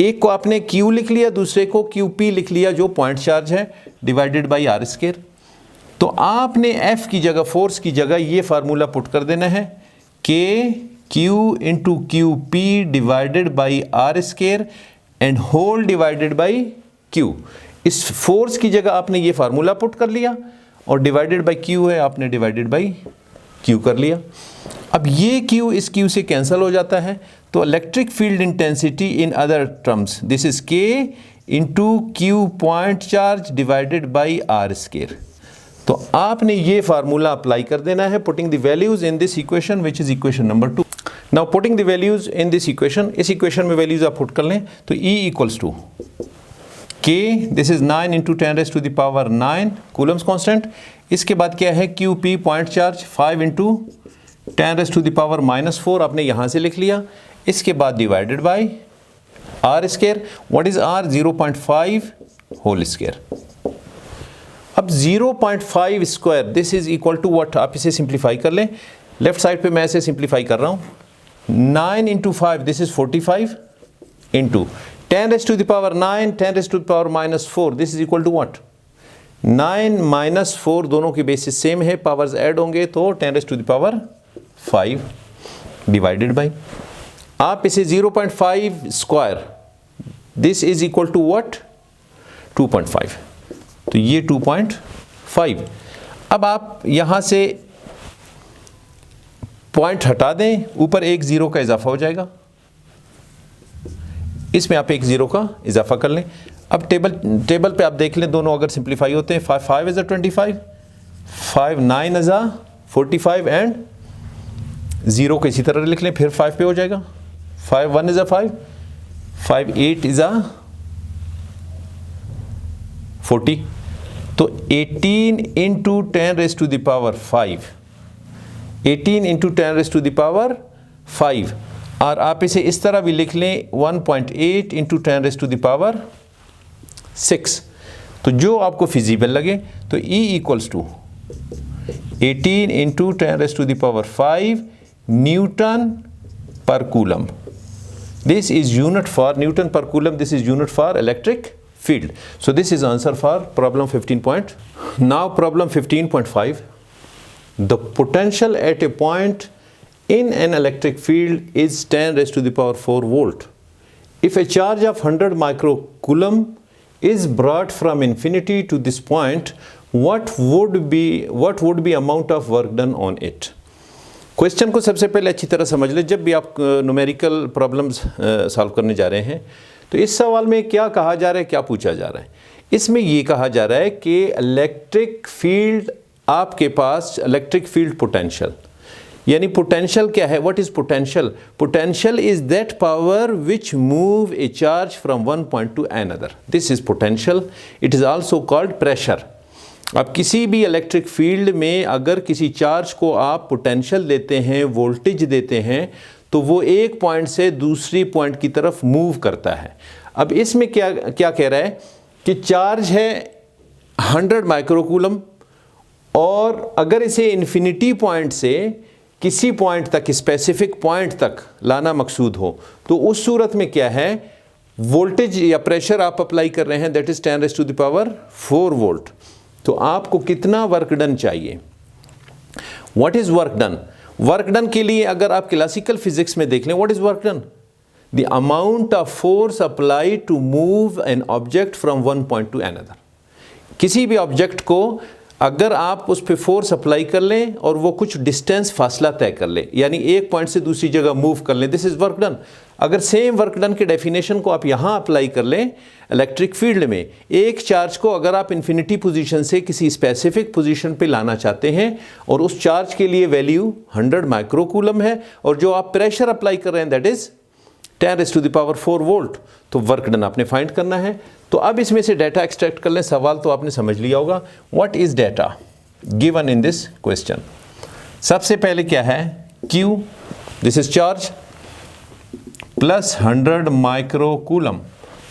एक को आपने Q लिख लिया, दूसरे को QP लिख लिया जो पॉइंट चार्ज है, डिवाइडेड बाई R स्क्वायर। तो आपने F की जगह, फोर्स की जगह ये फार्मूला पुट कर देना है, K Q into QP divided by R square and whole divided by Q। इस फोर्स की जगह आपने ये फार्मूला पुट कर लिया और डिवाइडेड बाई Q है, आपने डिवाइडेड बाई Q कर लिया। अब ये Q इस Q से कैंसिल हो जाता है, तो electric field intensity in other terms, this is K into Q point charge divided by R square. तो आपने ये फार्मूला अप्लाई कर देना है, putting the values in this equation which is equation number 2। Now putting the values in this equation, इस equation में values आप put कर लें तो E equals to K, this is 9 into 10⁻⁹ coulomb's constant. इसके बाद क्या है? QP पॉइंट चार्ज 5 इंटू 10⁻⁻⁴ आपने यहाँ से लिख लिया। इसके बाद divided by R square. What is R? 0.5 whole square. अब 0.5 square, this is equal to what? आप इसे सिंप्लीफाई कर लें। लेफ्ट साइड पे मैं इसे सिंप्लीफाई कर रहा हूँ। 9 into 5, this is 45 into 10⁻⁹, 10⁻⁻⁴, this is equal to what? 9 minus 4, दोनों की बेसिस सेम है, पावर्स ऐड होंगे तो 10⁻5 डिवाइडेड बाई, आप इसे 0.5 square, this is equal to what? 2.5। तो ये 2.5। अब आप यहां से पॉइंट हटा दें, ऊपर एक जीरो का इजाफा हो जाएगा, इसमें आप एक जीरो का इजाफा कर लें। अब टेबल पे आप देख लें, दोनों अगर सिंप्लीफाई होते हैं, 5 इज 25, 5 9 इज 45 एंड जीरो को इसी तरह लिख लें, फिर 5 पे हो जाएगा। 5 1 इज 5, 5 8 इज 40। तो 18 इंटू 10⁻5, 18 इंटू 10⁻5, और आप इसे इस तरह भी लिख लें 1.8 इंटू 10⁻6। तो जो आपको फिजिबल लगे, तो E equals to 18 into 10⁻5 newton per coulomb. This is unit for newton per coulomb, this is unit for electric field. So this is answer for problem 15. Now problem 15.5. The potential at a point in an electric field is 10⁻⁴ volt. If a charge of 100 microcoulomb is brought from infinity to this point, what would be amount of work done on it? Question को सबसे पहले अच्छी तरह समझ लें। जब भी आप न्यूमेरिकल प्रॉब्लम्स सॉल्व करने जा रहे हैं तो इस सवाल में क्या कहा जा रहा है, क्या पूछा जा रहा है? इसमें ये कहा जा रहा है कि इलेक्ट्रिक फील्ड, आपके पास इलेक्ट्रिक फील्ड पोटेंशियल, यानी पोटेंशियल क्या है? What is potential? Potential is that power which move A charge from one point to another, this is potential. It is also called pressure. अब किसी भी इलेक्ट्रिक फील्ड में अगर किसी चार्ज को आप पोटेंशियल देते हैं, वोल्टेज देते हैं, तो वो एक पॉइंट से दूसरी पॉइंट की तरफ मूव करता है। अब इसमें क्या क्या कह रहा है कि चार्ज है 100 माइक्रोकूलम, और अगर इसे इन्फिनिटी पॉइंट से किसी पॉइंट तक, स्पेसिफिक पॉइंट तक लाना मकसूद हो, तो उस सूरत में क्या है, वोल्टेज या प्रेशर आप अप्लाई कर रहे हैं, दैट इज 10⁴ वोल्ट। तो आपको कितना वर्क डन चाहिए? What is work done? Work done के लिए अगर आप क्लासिकल फिजिक्स में देख लें, what is work done? The amount of force applied to move an object from one point to another. किसी भी ऑब्जेक्ट को अगर आप उस पर फोर्स अप्लाई कर लें और वो कुछ डिस्टेंस, फासला तय कर ले, यानी एक पॉइंट से दूसरी जगह मूव कर लें, दिस इज वर्क डन। अगर सेम वर्क डन के डेफिनेशन को आप यहाँ अप्लाई कर लें इलेक्ट्रिक फील्ड में, एक चार्ज को अगर आप इन्फिनिटी पोजीशन से किसी स्पेसिफिक पोजीशन पे लाना चाहते हैं और उस चार्ज के लिए वैल्यू 100 माइक्रोकूलम है, और जो आप प्रेशर अप्लाई कर रहे हैं दैट इज 10⁴ वोल्ट, तो वर्क डन आपने फाइंड करना है। तो अब इसमें से डाटा एक्सट्रैक्ट कर लें। सवाल तो आपने समझ लिया होगा, what is data given in this question. सबसे पहले क्या है, Q, this is charge, plus 100 microcoulomb.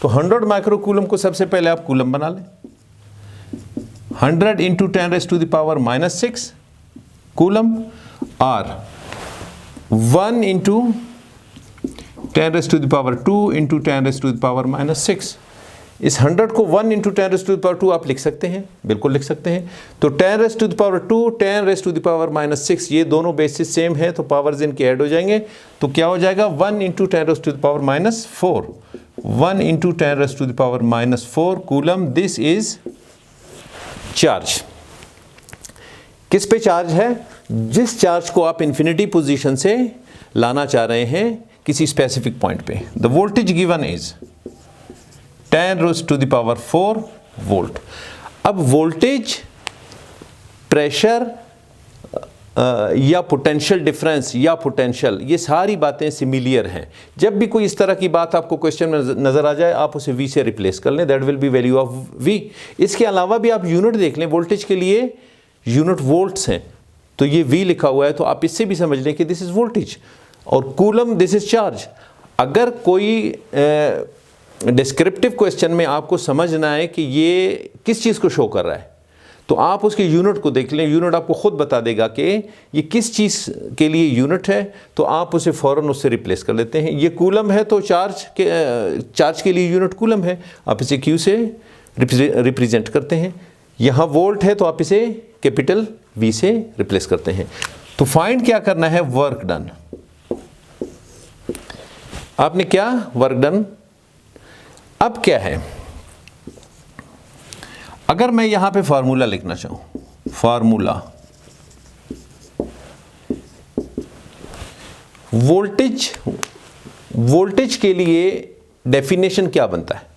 तो 100 माइक्रोकूलम को सबसे पहले आप कूलम बना लें। 100 × 10⁻⁻6 कूलम, और 1 × 10⁻² × 10⁻⁻6। इस 100 को 1 × 10⁻² आप लिख सकते हैं, बिल्कुल लिख सकते हैं। तो 10⁻², 10⁻⁻6 ये दोनों बेसिस सेम है, तो पावर्स इनके ऐड हो जाएंगे। तो क्या हो जाएगा, 1 × 10⁻⁻4, 1 × 10⁻⁻4 कूलम, दिस इज चार्ज। किस पे चार्ज है? जिस चार्ज को आप इन्फिनिटी पोजीशन से लाना चाह रहे हैं किसी स्पेसिफिक पॉइंट पे। The voltage given is 10⁻⁴ volt. अब वोल्टेज, प्रेशर या पोटेंशियल डिफरेंस या पोटेंशियल, ये सारी बातें सिमिलियर हैं। जब भी कोई इस तरह की बात आपको क्वेश्चन में नज़र आ जाए, आप उसे V से रिप्लेस कर लें, that will be value of V। इसके अलावा भी आप यूनिट देख लें, वोल्टेज के लिए यूनिट वोल्ट्स हैं, तो ये V लिखा हुआ है, तो आप इससे भी समझ लें कि दिस इज़ वोल्टेज, और कूलम दिस इज़ चार्ज। अगर कोई डिस्क्रिप्टिव क्वेश्चन में आपको समझना है कि ये किस चीज़ को शो कर रहा है, तो आप उसके यूनिट को देख लें, यूनिट आपको खुद बता देगा कि ये किस चीज़ के लिए यूनिट है, तो आप उसे फ़ौरन उससे रिप्लेस कर लेते हैं। ये कूलम है तो चार्ज के लिए यूनिट कूलम है, आप इसे Q से रिप्रेजेंट करते हैं। यहाँ वोल्ट है तो आप इसे कैपिटल V से रिप्लेस करते हैं। तो फाइंड क्या करना है, वर्क डन। आपने क्या वर्क डन। अब क्या है, अगर मैं यहां पे फार्मूला लिखना चाहूं, फार्मूला वोल्टेज के लिए डेफिनेशन क्या बनता है?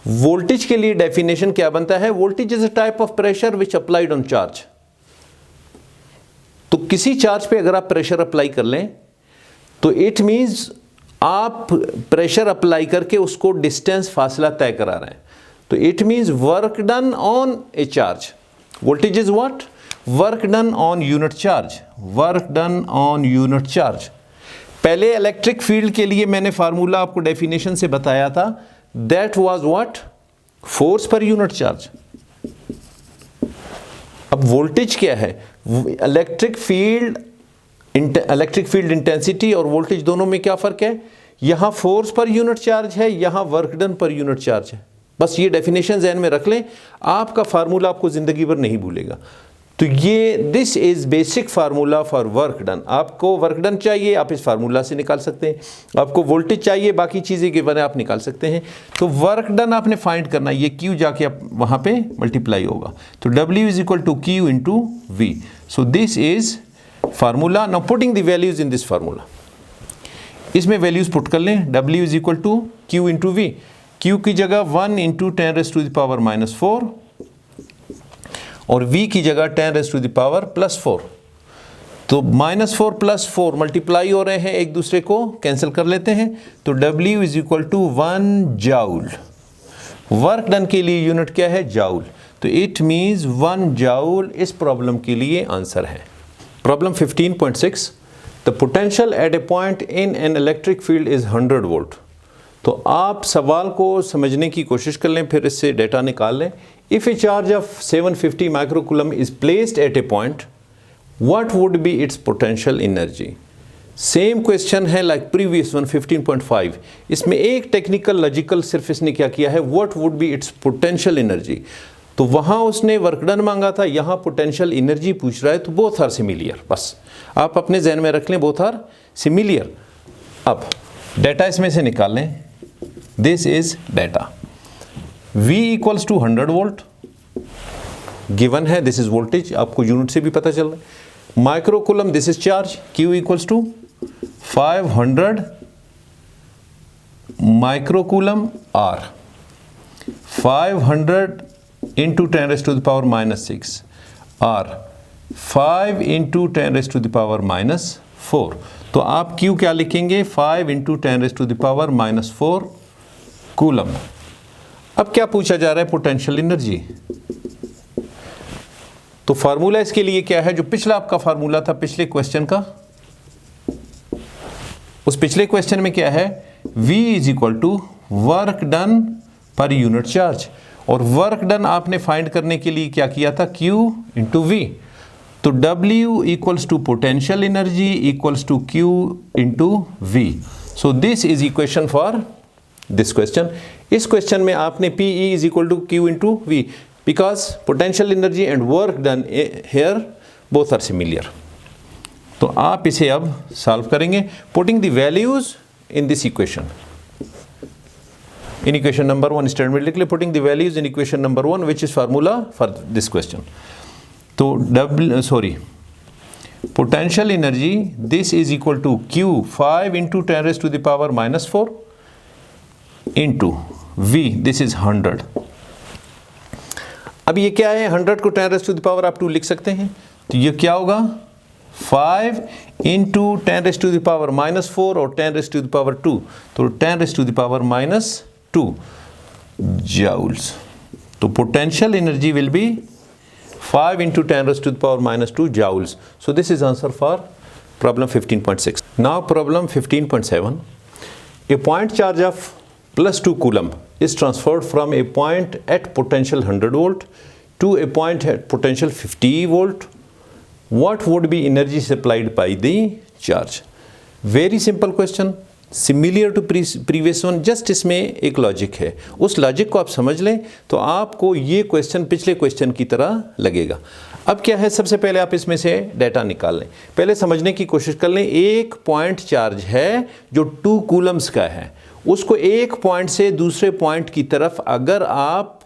वोल्टेज के लिए डेफिनेशन क्या बनता है? Voltage is a type of pressure which applied on charge. तो किसी चार्ज पे अगर आप प्रेशर अप्लाई कर लें तो इट मींस आप प्रेशर अप्लाई करके उसको डिस्टेंस, फासला तय करा रहे हैं। तो it means work done on A charge. Voltage is what? Work done on unit charge, work done on unit charge. पहले इलेक्ट्रिक फील्ड के लिए मैंने फार्मूला आपको डेफिनेशन से बताया था, that was what? Force per unit charge. अब voltage क्या है? इलेक्ट्रिक फील्ड इंटेंसिटी और वोल्टेज दोनों में क्या फर्क है? यहां फोर्स पर यूनिट चार्ज है, यहां work done per unit charge है। बस ये डेफिनेशन ज़हन में रख लें, आपका फार्मूला आपको ज़िंदगी भर नहीं भूलेगा। तो ये this is basic formula for work done. आपको वर्क डन चाहिए, आप इस फार्मूला से निकाल सकते हैं। आपको वोल्टेज चाहिए, बाकी चीज़ें गिवन है, आप निकाल सकते हैं। तो वर्क डन आपने फाइंड करना है, ये Q जाके आप वहाँ पे मल्टीप्लाई होगा। तो W is equal to Q into V। So this is formula. Now putting the values in this formula, इसमें वैल्यूज़ पुट कर लें। W is equal to Q into V। Q की जगह 1 × 10⁻⁻4 और V की जगह 10⁻⁻+4। तो -4 + 4 मल्टीप्लाई हो रहे हैं, एक दूसरे को कैंसिल कर लेते हैं, तो W is equal to 1 joule. Work done के लिए यूनिट क्या है? जाउल। तो इट मीन्स 1 जाउल इस प्रॉब्लम के लिए आंसर है। Problem 15.6, the potential at a point in an electric field is 100 volt. तो आप सवाल को समझने की कोशिश कर लें, फिर इससे डेटा निकाल लें। If A charge of 750 microcoulomb is placed at a point, what would be it's potential energy? Same question है लाइक प्रीवियस वन 15.5। इसमें एक टेक्निकल लॉजिकल सिर्फ इसने क्या किया है, what would be it's potential energy. तो वहाँ उसने वर्क डन मांगा था, यहाँ पोटेंशियल एनर्जी पूछ रहा है, तो बोथ आर सिमिलियर। बस आप अपने जहन में रख लें, बोथ आर सिमिलियर। अब डेटा इसमें से निकाल लें। This is data. V equals to 100 volt given है, दिस इज वोल्टेज, आपको यूनिट से भी पता चल रहा है। Microcoulomb, this is charge, Q equals to 500 microcoulomb R। 500 into 10⁻⁻⁻6 R 5 into 10⁻⁻4। तो आप Q क्या लिखेंगे? 5 इंटू 10⁻⁻4 कूलम। अब क्या पूछा जा रहा है? Potential energy. तो फार्मूला इसके लिए क्या है? जो पिछला आपका फार्मूला था पिछले क्वेश्चन का, उस पिछले क्वेश्चन में क्या है? V is equal to work done per unit charge, और वर्क डन आपने फाइंड करने के लिए क्या किया था? Q into V। तो W equals to potential energy equals to Q into V। So this is equation for this question. इस क्वेश्चन में आपने PE is equal to Q into V, because potential energy and work done here both are similar. तो आप इसे अब solve करेंगे, putting the values in this equation. In equation number 1 statement लिख ले, putting the values in equation number 1 which is formula for this question. तो potential energy this is equal to Q 5 into 10⁻⁻4 into V, this is 100। अब ये क्या है? 100 को 10⁻⁻2 लिख सकते हैं, तो ये क्या होगा? 5 इंटू 10⁻⁻4 और 10⁻2, तो 10⁻⁻2 जाउल्स। तो potential energy will be 5 into 10⁻⁻2 joules. So this is answer for problem 15.6. Now problem 15.7. A point charge of +2 coulomb is transferred from a point at potential 100 volt to a point at potential 50 volt. What would be energy supplied by the charge? Very simple question. Similar to previous one, just इसमें एक logic है, उस logic को आप समझ लें तो आपको ये क्वेश्चन पिछले क्वेश्चन की तरह लगेगा। अब क्या है? सबसे पहले आप इसमें से डेटा निकाल लें, पहले समझने की कोशिश कर लें। एक पॉइंट चार्ज है जो 2 कूलम्स का है, उसको एक पॉइंट से दूसरे पॉइंट की तरफ अगर आप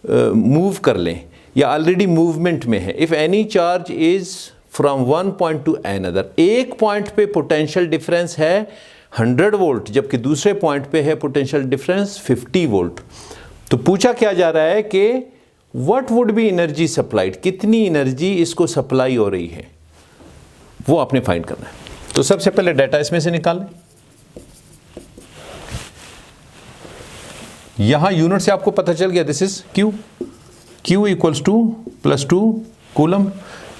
मूव कर लें या ऑलरेडी मूवमेंट में है, if any charge is from one point to another, एक पॉइंट पे पोटेंशियल डिफरेंस है 100 वोल्ट, जबकि दूसरे पॉइंट पे है पोटेंशियल डिफरेंस 50 वोल्ट। तो पूछा क्या जा रहा है कि what would be energy supplied, कितनी एनर्जी इसको सप्लाई हो रही है, वो आपने फाइंड करना है। तो सबसे पहले डाटा इसमें से निकालें। यहां यूनिट से आपको पता चल गया, this is Q equals to +2 coulomb.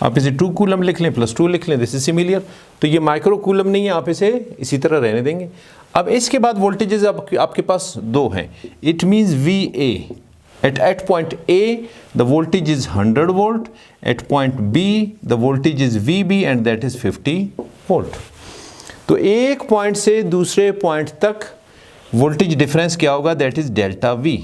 आप इसे 2 कूलम लिख लें, +2 लिख लें, दिस इज सिमिलियर। तो ये माइक्रो कूलम नहीं है, आप इसे इसी तरह रहने देंगे। अब इसके बाद वोल्टेजेस आपके पास 2 हैं। It means VA at point A the voltage is 100 volt, at point B the voltage is VB and that is 50 volt. तो एक पॉइंट से दूसरे पॉइंट तक वोल्टेज डिफरेंस क्या होगा? That is delta V।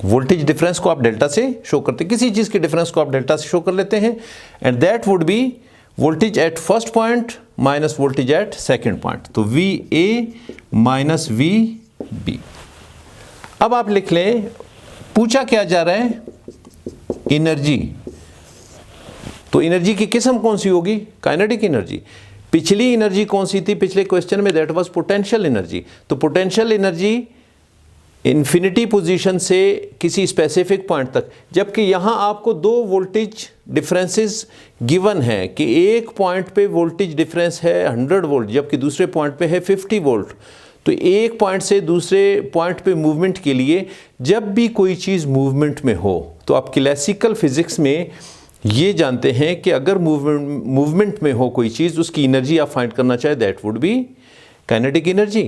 Voltage difference को आप delta से शो करते हैं, किसी चीज़ के डिफरेंस को आप डेल्टा से शो कर लेते हैं, and that would B voltage at first point minus voltage at second point. तो VA माइनस VB। अब आप लिख लें, पूछा क्या जा रहा है? एनर्जी। तो एनर्जी की किस्म कौन सी होगी? Kinetic energy. पिछली एनर्जी कौन सी थी पिछले क्वेश्चन में? That was potential energy. तो पोटेंशियल एनर्जी इन्फिनिटी पोजीशन से किसी स्पेसिफिक पॉइंट तक, जबकि यहाँ आपको दो वोल्टेज डिफरेंसेस गिवन है कि एक पॉइंट पे वोल्टेज डिफरेंस है 100 वोल्ट जबकि दूसरे पॉइंट पे है 50 वोल्ट। तो एक पॉइंट से दूसरे पॉइंट पे मूवमेंट के लिए जब भी कोई चीज़ मूवमेंट में हो तो आप क्लासिकल फिजिक्स में ये जानते हैं कि अगर मूवमेंट में हो कोई चीज़, उसकी एनर्जी आप फाइंड करना चाहे, that would be kinetic energy,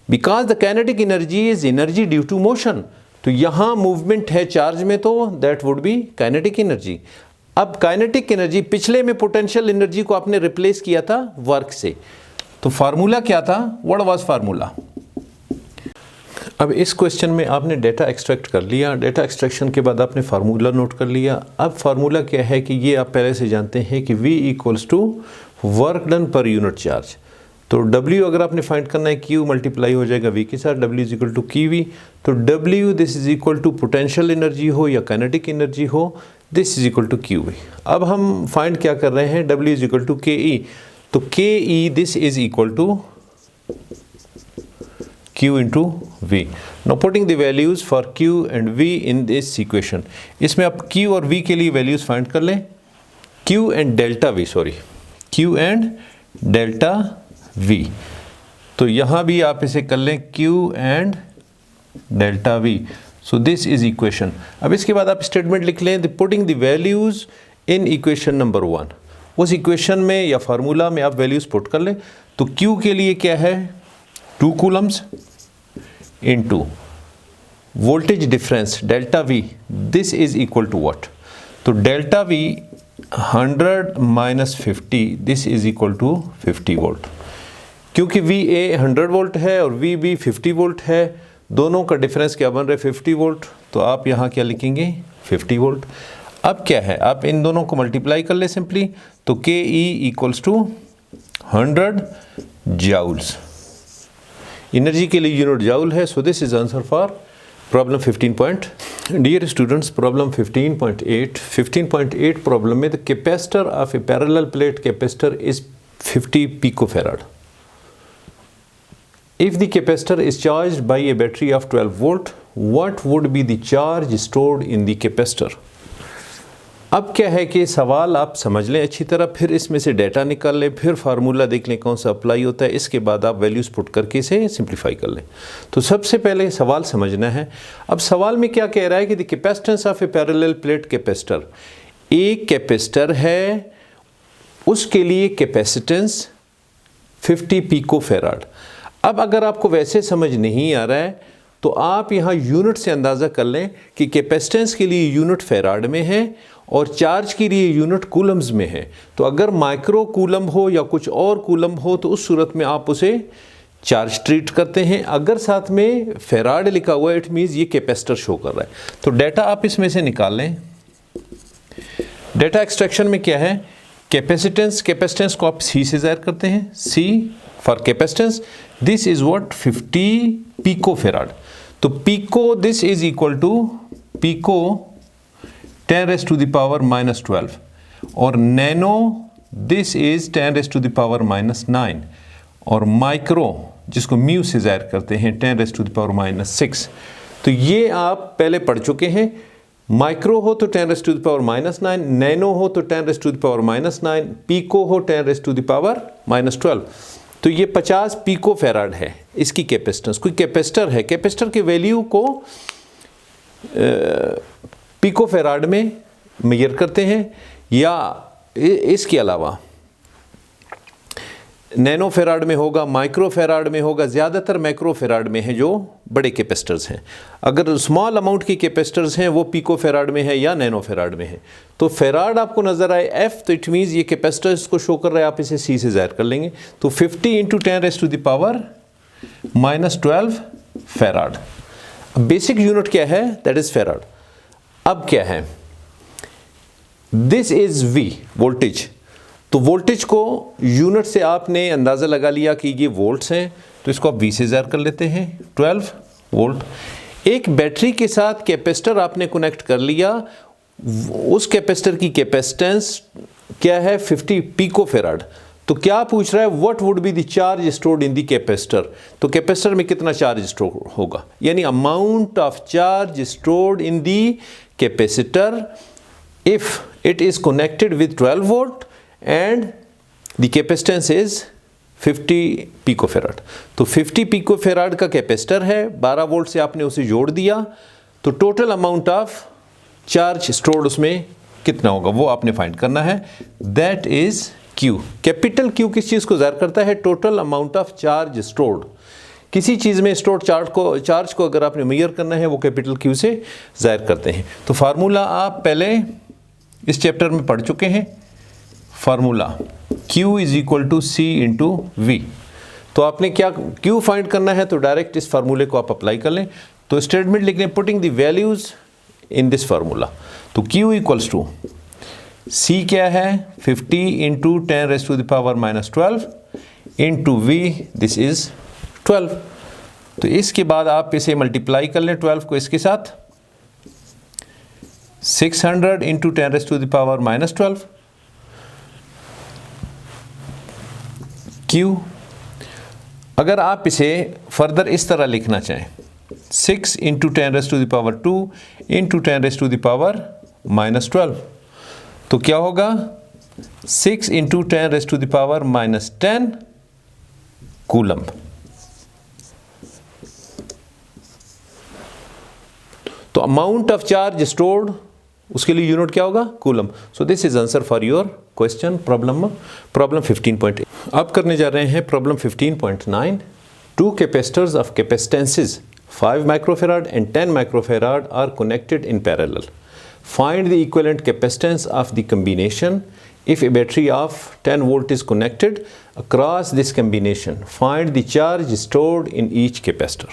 because the kinetic energy is energy due to motion. तो यहाँ मूवमेंट है चार्ज में तो that would be kinetic energy. अब काइनेटिक एनर्जी, पिछले में पोटेंशियल एनर्जी को आपने रिप्लेस किया था वर्क से, तो फार्मूला क्या था, व्हाट वाज फार्मूला। अब इस क्वेश्चन में आपने डेटा एक्सट्रैक्ट कर लिया, डेटा एक्सट्रैक्शन के बाद आपने फार्मूला नोट कर लिया। अब फार्मूला क्या है कि ये आप पहले से जानते हैं कि V equals to work done per unit charge. तो W अगर आपने फाइंड करना है, Q मल्टीप्लाई हो जाएगा V के साथ, W is equal to QV। तो W this is equal to potential energy हो या काइनेटिक एनर्जी हो, this is equal to QV। अब हम फाइंड क्या कर रहे हैं, W is equal to KE। तो KE this is equal to Q into V. Now putting the values for Q and V in this equation. इसमें आप Q और V के लिए values find कर लें, Q and delta V, sorry, Q and delta V। तो यहाँ भी आप इसे कर लें Q and delta V। So this is equation। अब इसके बाद आप statement लिख लें, putting the values in equation number 1। उस equation में या फार्मूला में आप values put कर लें। तो Q के लिए क्या है, 2 coulombs into voltage difference delta V, this is equal to what? तो delta V 100 minus 50, this is equal to 50 volt। क्योंकि VA 100 वोल्ट है और VB 50 वोल्ट है, दोनों का डिफरेंस क्या बन रहा है 50 वोल्ट, तो आप यहाँ क्या लिखेंगे 50 वोल्ट। अब क्या है, आप इन दोनों को मल्टीप्लाई कर ले सिंपली, तो KE equals to 100 joules. Energy के लिए यूनिट जाउल है। So this is answer for problem 15. Dear students, problem 15.8 problem में the capacitor of a parallel plate capacitor is 50 picofarad. If the capacitor is charged by a battery of 12 volt, what would be the charge stored in the capacitor? अब क्या है कि सवाल आप समझ लें अच्छी तरह, फिर इसमें से डेटा निकाल लें, फिर फार्मूला देख लें कौन सा अप्लाई होता है, इसके बाद आप वैल्यूज़ पुट करके इसे सिंप्लीफाई कर लें। तो सबसे पहले सवाल समझना है। अब सवाल में क्या कह रहा है कि the capacitance of a parallel plate capacitor, एक कैपेसिटर है उसके लिए कैपेसिटेंस 50 पिकोफैराड। अब अगर आपको वैसे समझ नहीं आ रहा है तो आप यहाँ यूनिट से अंदाज़ा कर लें कि कैपेसिटेंस के लिए यूनिट फैराड में है और चार्ज के लिए यूनिट कूलम्स में है। तो अगर माइक्रो कूलम हो या कुछ और कूलम हो तो उस सूरत में आप उसे चार्ज ट्रीट करते हैं। अगर साथ में फैराड लिखा हुआ है, इट मीन्स ये कैपेसिटर शो कर रहा है। तो डेटा आप इसमें से निकाल लें। डेटा एक्सट्रैक्शन में क्या है, कैपेसिटेंस को आप C से ज़ाहिर करते हैं, C for capacitance, this is what 50 picofarad. तो pico this is equal to pico 10⁻⁻12 और नैनो दिस इज 10⁻⁻9 और माइक्रो जिसको म्यू से ज़ाहिर करते हैं 10⁻⁻6। तो ये आप पहले पढ़ चुके हैं। माइक्रो हो तो 10⁻⁻9, नैनो हो तो 10⁻⁻9, पिको हो 10⁻⁻12। तो ये 50 पिको फैराड है इसकी कैपेसिटेंस। कोई कैपेसिटर है, कैपेसिटर के वैल्यू को पिको फैराड में मेजर करते हैं, या इसके अलावा नैनो फैराड में होगा, माइक्रो फैराड में होगा, ज़्यादातर माइक्रो फैराड में है जो बड़े कैपेसिटर्स हैं। अगर स्मॉल अमाउंट की कैपेसिटर्स हैं वो पिको फैराड में है या नैनो फैराड में है। तो फैराड आपको नज़र आए F, तो इट मीन्स ये कैपेसिटर इसको शो कर रहा है, आप इसे C से ज़ाहिर कर लेंगे। तो 50 × 10⁻⁻12 फैराड। बेसिक यूनिट क्या है, दैट इज़ फैराड। अब क्या है, दिस इज़ V वोल्टेज। तो वोल्टेज को यूनिट से आपने अंदाज़ा लगा लिया कि ये वोल्ट्स हैं, तो इसको आप V से ज़ाहिर कर लेते हैं, 12 वोल्ट। एक बैटरी के साथ कैपेसिटर आपने कनेक्ट कर लिया, उस कैपेसिटर की कैपेसिटेंस क्या है 50 पिकोफैराड। तो क्या पूछ रहा है, what would be the charge stored in the capacitor. तो कैपेसिटर में कितना चार्ज स्टोर होगा, यानी amount of charge stored in the capacitor if it is connected with 12 volt and the capacitance is 50 picofarad. तो 50 पिकोफेराड का capacitor है, 12 volt से आपने उसे जोड़ दिया, तो total amount of charge stored उसमें कितना होगा वो आपने फाइंड करना है। That is Q। Capital Q किस चीज़ को ज़ाहिर करता है, total amount of charge stored. किसी चीज़ में स्टोर्ड चार्ज को अगर आपने मेजर करना है वो कैपिटल Q से ज़ाहिर करते हैं। तो फार्मूला आप पहले इस चैप्टर में पढ़ चुके हैं, formula Q is equal to C into V। तो आपने क्या Q फाइंड करना है, तो डायरेक्ट इस फार्मूले को आप अप्लाई कर लें। तो स्टेटमेंट लिख लें, putting the values in this formula. तो Q इक्वल्स टू C क्या है, 50 into 10 rays to the power minus 12 into V, this is 12। तो इसके बाद आप इसे मल्टीप्लाई कर लें 12 को इसके साथ, 600 into 10 rays to the power minus 12 Q। अगर आप इसे फर्दर इस तरह लिखना चाहें, 6 into 10 rays to the power 2 into 10 rays to the power minus 12, तो क्या होगा 6 into 10 rays to the power minus 10 coulomb. तो अमाउंट ऑफ चार्ज स्टोर्ड, उसके लिए यूनिट क्या होगा, coulomb. So this is answer for your question problem 15.8। अब करने जा रहे हैं problem 15.9। Two capacitors of capacitances 5 microfarad and 10 microfarad are connected in parallel. Find the equivalent capacitance of the combination if a battery of 10 volt is connected across this combination. Find the charge stored in each capacitor.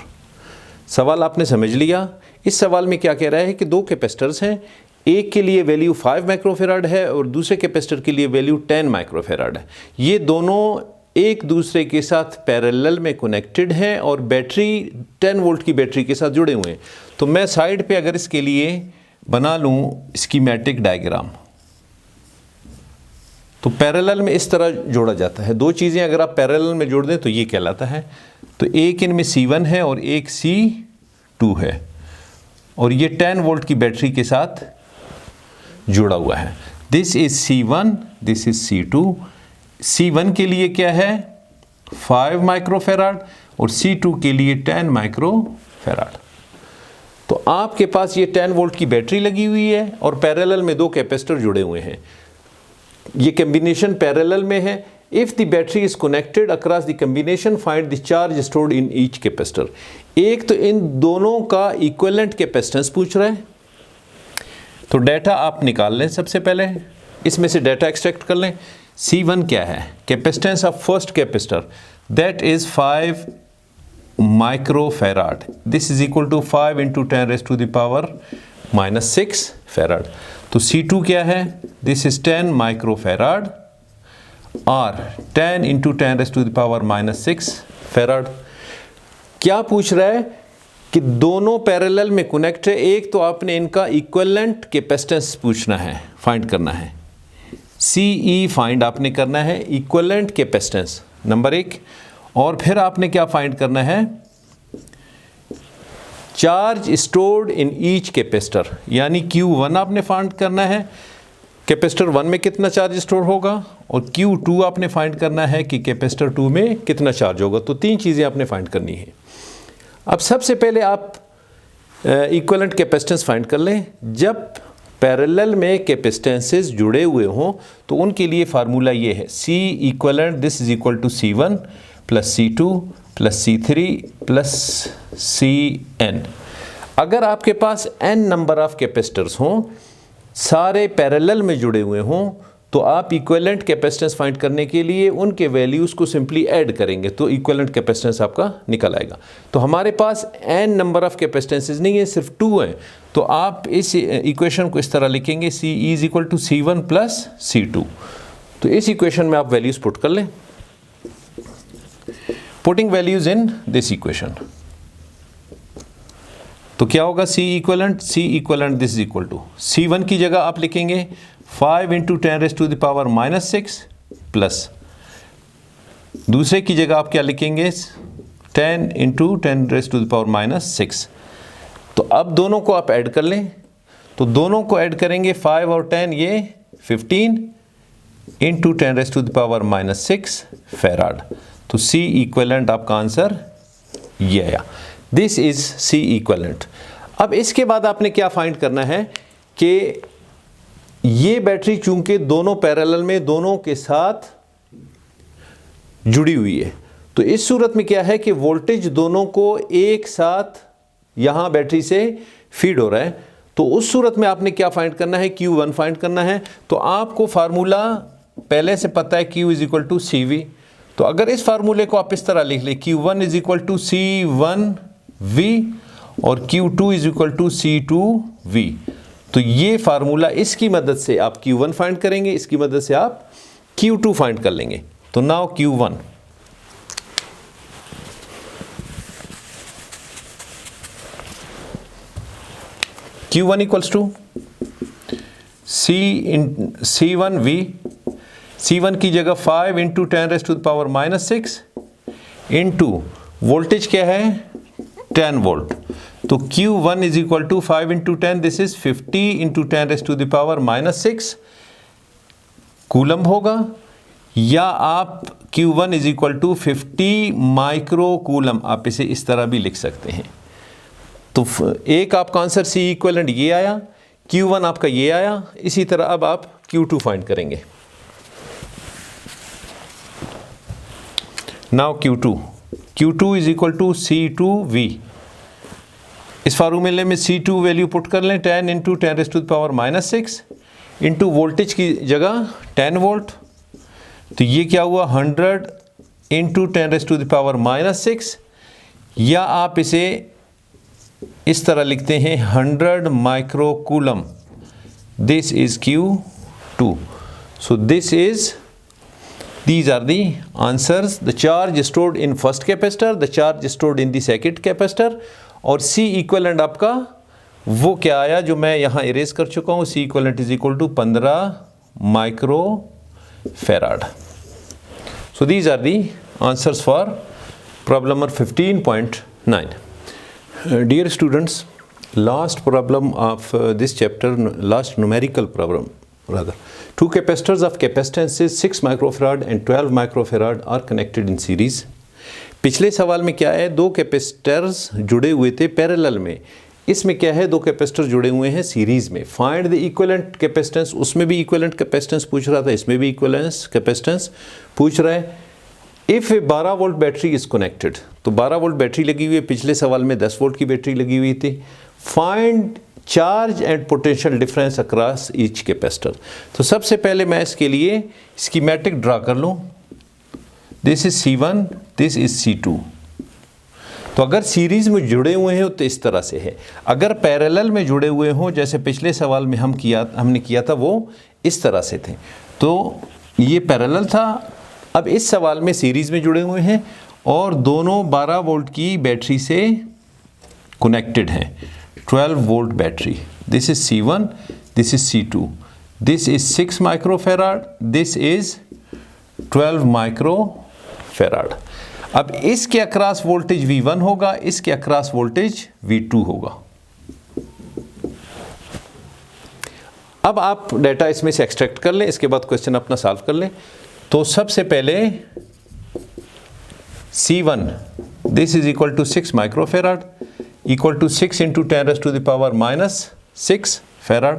सवाल आपने समझ लिया। इस सवाल में क्या कह रहा है कि दो कैपेसिटर्स हैं, एक के लिए वैल्यू 5 माइक्रोफेराड है और दूसरे कैपेसिटर के लिए वैल्यू 10 माइक्रोफेराड है। ये दोनों एक दूसरे के साथ पैरेलल में कनेक्टेड हैं और बैटरी 10 वोल्ट की बैटरी के साथ जुड़े हुए हैं। तो मैं साइड पे अगर इसके लिए बना लूँ स्कीमेटिक डायग्राम, तो पैरेलल में इस तरह जोड़ा जाता है। दो चीज़ें अगर आप पैरेलल में जोड़ दें तो ये कहलाता है। तो एक इनमें C1 है और एक C2 है और ये 10 वोल्ट की बैटरी के साथ जुड़ा हुआ है। This is C1, this is C2। C1 के लिए क्या है 5 माइक्रोफेराड और C2 के लिए 10 माइक्रोफेराड। तो आपके पास ये 10 वोल्ट की बैटरी लगी हुई है और पैरेलल में दो कैपेसिटर जुड़े हुए हैं। ये कॉम्बिनेशन पैरेलल में है। If the battery is connected across the combination, find the charge stored in each capacitor. एक तो इन दोनों का इक्विवेलेंट कैपेसिटेंस पूछ रहा है, तो डाटा आप निकाल लें। सबसे पहले इसमें से डाटा एक्सट्रैक्ट कर लें। C1 क्या है, capacitance of first capacitor, that is 5 microfarad. This is equal to 5 into 10 rays to the power minus 6 farad. तो C2 क्या है, दिस इज 10 माइक्रोफेराड और 10 into 10 rays to the power minus 6 farad. क्या पूछ रहा है कि दोनों पैरेलल में कनेक्ट है। एक तो आपने इनका इक्विवेलेंट कैपेसिटेंस पूछना है, फाइंड करना है। CE फाइंड आपने करना है, इक्विवेलेंट कैपेसिटेंस नंबर 1। और फिर आपने क्या फाइंड करना है, charge stored in each capacitor, यानी Q1 आपने फाइंड करना है, कैपेसिटर 1 में कितना चार्ज स्टोर होगा, और Q2 आपने फाइंड करना है कि कैपेसिटर 2 में कितना चार्ज होगा। तो तीन चीज़ें आपने फाइंड करनी है। अब सबसे पहले आप इक्विवेलेंट कैपेसिटेंस फाइंड कर लें। जब पैरेलल में कैपेसिटेंसेस जुड़े हुए हों तो उनके लिए फार्मूला ये है, C equivalent this is equal to C1 plus C2 plus C3 plus Cn। अगर आपके पास n नंबर ऑफ कैपेसिटर्स हों, सारे पैरेलल में जुड़े हुए हों, तो आप इक्विवेलेंट कैपेसिटेंस फाइंड करने के लिए उनके वैल्यूज़ को सिंपली ऐड करेंगे तो इक्विवेलेंट कैपेसिटेंस आपका निकल आएगा। तो हमारे पास n नंबर ऑफ कैपेसिटेंसेस नहीं है, सिर्फ 2 हैं। तो आप इस इक्वेशन को इस तरह लिखेंगे, C is equal to C1 plus C2। तो इस इक्वेशन में आप वैल्यूज़ पुट कर लें। Putting values in this equation, तो क्या होगा C equivalent this is equal to C1 की जगह आप लिखेंगे 5 into 10 rays to the power minus 6 plus दूसरे की जगह आप क्या लिखेंगे 10 इंटू 10⁻⁻⁻⁶। तो अब दोनों को आप ऐड कर लें, तो दोनों को ऐड करेंगे 5 और 10 ये 15 इंटू 10⁻⁻⁶ फैराड। तो C इक्विवेलेंट आपका आंसर ये आया। This is C equivalent. अब इसके बाद आपने क्या फाइंड करना है कि ये बैटरी चूंकि दोनों पैरेलल में दोनों के साथ जुड़ी हुई है, तो इस सूरत में क्या है कि वोल्टेज दोनों को एक साथ यहां बैटरी से फीड हो रहा है। तो उस सूरत में आपने क्या फाइंड करना है, Q1 फाइंड करना है। तो आपको फार्मूला पहले से पता है Q is equal to CV। तो अगर इस फार्मूले को आप इस तरह लिख लें Q1 is equal to C1V और Q2 is equal to C2V, तो ये फार्मूला इसकी मदद से आप Q1 फाइंड करेंगे, इसकी मदद से आप Q2 फाइंड कर लेंगे। तो now Q1, Q1 equals to C1V, C1 की जगह 5 इंटू 10⁻⁻⁶ इंटू वोल्टेज क्या है 10 वोल्ट। तो Q1 is equal to 5 into 10, this is 50 into 10⁻⁻⁶ coulomb होगा, या आप Q1 is equal to 50 micro coulomb, आप इसे इस तरह भी लिख सकते हैं। तो एक आपका आंसर C इक्विवेलेंट ये आया, Q1 आपका ये आया। इसी तरह अब आप Q2 फाइंड करेंगे। Now Q2 is equal to C2V। इस फार्मूले में C2 वैल्यू पुट कर लें 10 इंटू 10⁻⁻⁶ इंटू वोल्टेज की जगह 10 वोल्ट। तो ये क्या हुआ 100 इंटू 10⁻⁻⁶, या आप इसे इस तरह लिखते हैं 100 micro coulomb. This is Q2। So these are the answers. The charge stored in first capacitor, the charge stored in the second capacitor, और C इक्विवेलेंट आपका वो क्या आया जो मैं यहाँ इरेज कर चुका हूँ। C equivalent is equal to 15 micro farad. So these are the answers for problem number 15.9. Dear students, last problem of this chapter, last numerical problem rather, two capacitors of capacitances 6 microfarad and 12 microfarad are connected in series. पिछले सवाल में क्या है, दो capacitors जुड़े हुए थे parallel में, इसमें क्या है दो कैपेसिटर जुड़े हुए हैं सीरीज में। फाइंड द इक्विवेलेंट कैपेसिटेंस, उसमें भी इक्विवेलेंट कैपेसिटेंस पूछ रहा था, इसमें भी इक्विवेलेंस कैपेसिटेंस पूछ रहा है। If 12 volt battery is connected, तो 12 वोल्ट बैटरी लगी हुई है, पिछले सवाल में 10 वोल्ट की बैटरी लगी हुई थी। Find charge and potential difference across each capacitor. तो सबसे पहले मैं इसके लिए स्कीमेटिक ड्रा कर लूँ। This is C1, this is C2। तो अगर सीरीज में जुड़े हुए हैं तो इस तरह से है, अगर पैरेलल में जुड़े हुए हों जैसे पिछले सवाल में हमने किया था वो इस तरह से थे, तो ये पैरेलल था। अब इस सवाल में सीरीज में जुड़े हुए हैं और दोनों 12 वोल्ट की बैटरी से कनेक्टेड हैं, 12 volt battery. This is C1, this is C2, this is 6 microfarad, this is 12 microfarad. अब इसके अक्रॉस वोल्टेज V1 होगा, इसके अक्रॉस वोल्टेज V2 होगा। अब आप डेटा इसमें से एक्सट्रैक्ट कर लें, इसके बाद क्वेश्चन अपना सॉल्व कर लें। तो सबसे पहले C1, this is equal to 6 microfarad equal to 6 into 10⁻⁻6 farad.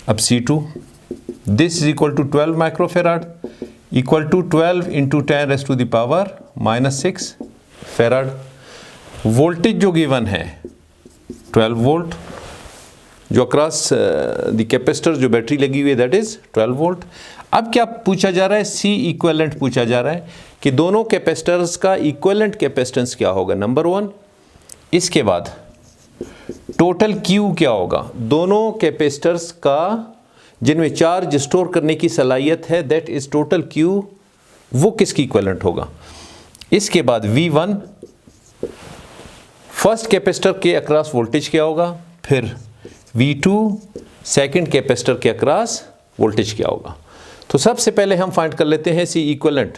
अब C2, this is equal to 12 microfarad equal to 12 into 10⁻⁻6 farad. Voltage जो गिवन है 12 वोल्ट, जो अक्रॉस द कैपेसिटर जो बैटरी लगी हुई है दैट इज 12 वोल्ट। अब क्या पूछा जा रहा है, C इक्विवेलेंट पूछा जा रहा है कि दोनों कैपेसिटर्स का इक्विवेलेंट कैपेसिटेंस क्या होगा, नंबर 1। इसके बाद टोटल Q क्या होगा, दोनों कैपेसिटर्स का जिनमें चार्ज स्टोर करने की सलाहियत है दैट इज टोटल Q, वो किसकी इक्विवेलेंट होगा। इसके बाद V1, फर्स्ट कैपेसिटर के अक्रॉस वोल्टेज क्या होगा, फिर V2, सेकंड कैपेसिटर के अक्रॉस वोल्टेज क्या होगा। तो सबसे पहले हम फाइंड कर लेते हैं C इक्विवेलेंट।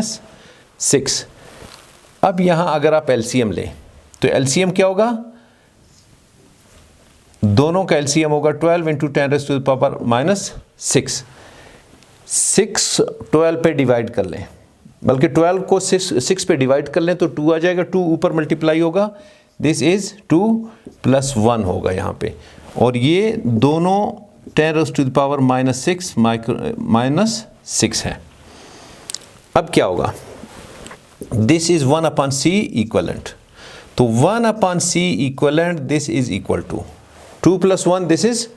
माइनस 6। अब यहाँ अगर आप एलसीएम लें तो एलसीएम क्या होगा, दोनों का एलसीएम होगा 12 into 10 rays to the power minus 6। 6 12 पे डिवाइड कर लें, बल्कि 12 को 6 पे डिवाइड कर लें तो 2 आ जाएगा, 2 ऊपर मल्टीप्लाई होगा, दिस इज़ 2 + 1 होगा यहाँ पे, और ये दोनों 10 rays to the power minus 6 है। अब क्या होगा, दिस इज़ 1/c इक्वलेंट, तो 1/c equivalent this is equal to 2 + 1 this is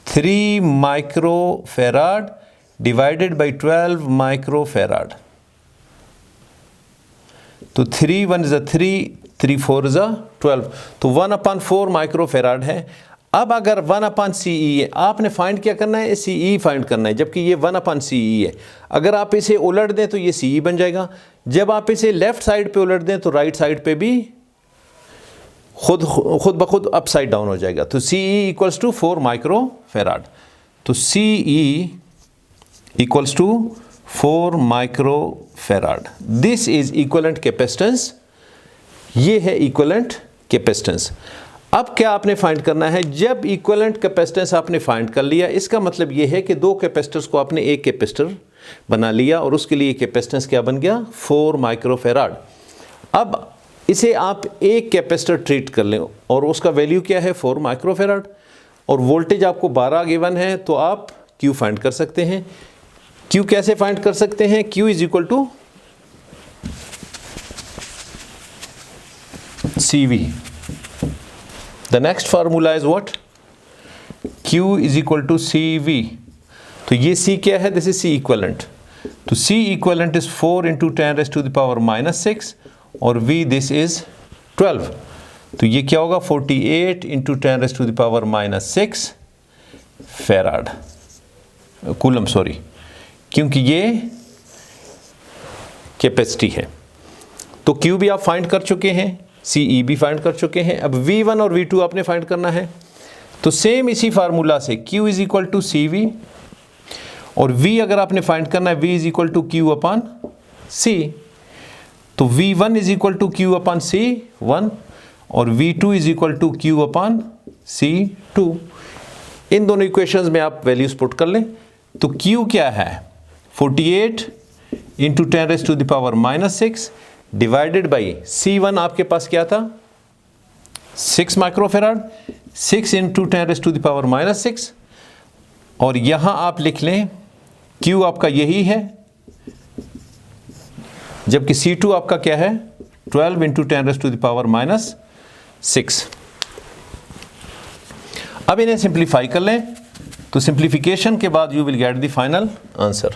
3 microfarad divided by 12 microfarad. तो 3 1 इज़ 3, 3 4 इज़ 12, तो 1/4 माइक्रोफेराड है। अब अगर 1/CE है, आपने फाइंड क्या करना है, CE फाइंड करना है, जबकि ये 1/CE है। अगर आप इसे उलट दें तो ये CE बन जाएगा, जब आप इसे लेफ्ट साइड पे उलट दें तो राइट साइड पे भी खुद ब खुद अपसाइड डाउन हो जाएगा। तो CE इक्वल्स टू 4 माइक्रोफेराड, तो CE equals to 4 microfarad. This is equivalent capacitance, ये है इक्वलेंट कैपेसिटेंस। अब क्या आपने फाइंड करना है, जब इक्वलेंट कैपेसिटेंस आपने फाइंड कर लिया, इसका मतलब ये है कि दो कैपेसिटर्स को आपने एक कैपेसिटर बना लिया और उसके लिए कैपेसिटेंस क्या बन गया, 4 माइक्रोफेराड। अब इसे आप एक कैपेसिटर ट्रीट कर लें और उसका वैल्यू क्या है, 4 माइक्रोफेराड, और वोल्टेज आपको 12 गिवन है, तो आप Q फाइंड कर सकते हैं। Q कैसे फाइंड कर सकते हैं, Q is equal to CV। The next formula is what, Q is equal to CV। तो ये C क्या है, दिस इज C इक्वलेंट, तो C equivalent is 4 into 10 rays to the power minus 6 और V दिस इज 12, तो ये क्या होगा, 48 into 10 rays to the power minus 6 farad coulomb, sorry, क्योंकि ये कैपेसिटी है। तो Q भी आप फाइंड कर चुके हैं, CE भी फाइंड कर चुके हैं। अब V1 और V2 आपने फाइंड करना है, तो सेम इसी फार्मूला से Q is equal to CV, और V अगर आपने फाइंड करना है, V is equal to Q/C, तो V1 is equal to Q/C1 और V2 is equal to Q/C2। इन दोनों इक्वेशंस में आप वैल्यूज पुट कर लें, तो Q क्या है, 48 into 10 rays to the power minus 6 divided by C1 आपके पास क्या था, 6 microfarad, 6 into 10 rays to the power minus 6, और यहां आप लिख लें Q आपका यही है, जबकि C2 आपका क्या है, 12 into 10 rays to the power minus 6। अब इन्हें सिंप्लीफाई कर लें, तो सिंप्लीफिकेशन के बाद you will get the final answer.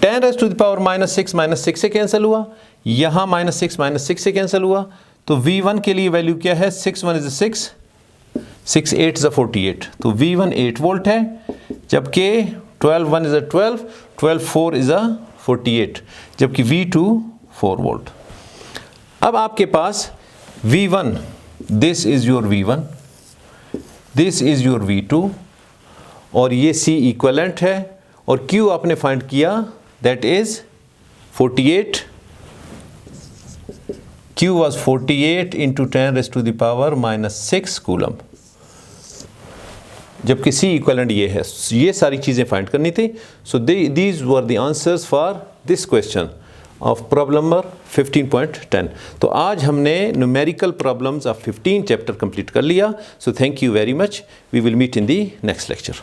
10 rays to the power minus 6 से कैंसिल हुआ, यहाँ माइनस 6 से कैंसिल हुआ, तो V1 के लिए वैल्यू क्या है, 6 1 इज 6, 6 8 इज 48, तो V1 8 वोल्ट है, जबकि 12 1 इज 12, 12 4 इज 48, जबकि V2 4 वोल्ट। अब आपके पास V1, this is your V1, this is your V2, और ये C इक्वलेंट है, और Q आपने फाइंड किया, that is 48, Q was 48 into 10 raised to the power minus 6 coulomb. जबकि सी इक्वलेंट ये है। ये सारी चीज़ें फाइंड करनी थी। So these were the answers for this question of problem number 15.10। तो आज हमने numerical problems of 15 chapter complete कर लिया। So thank you very much. We will meet in the next lecture.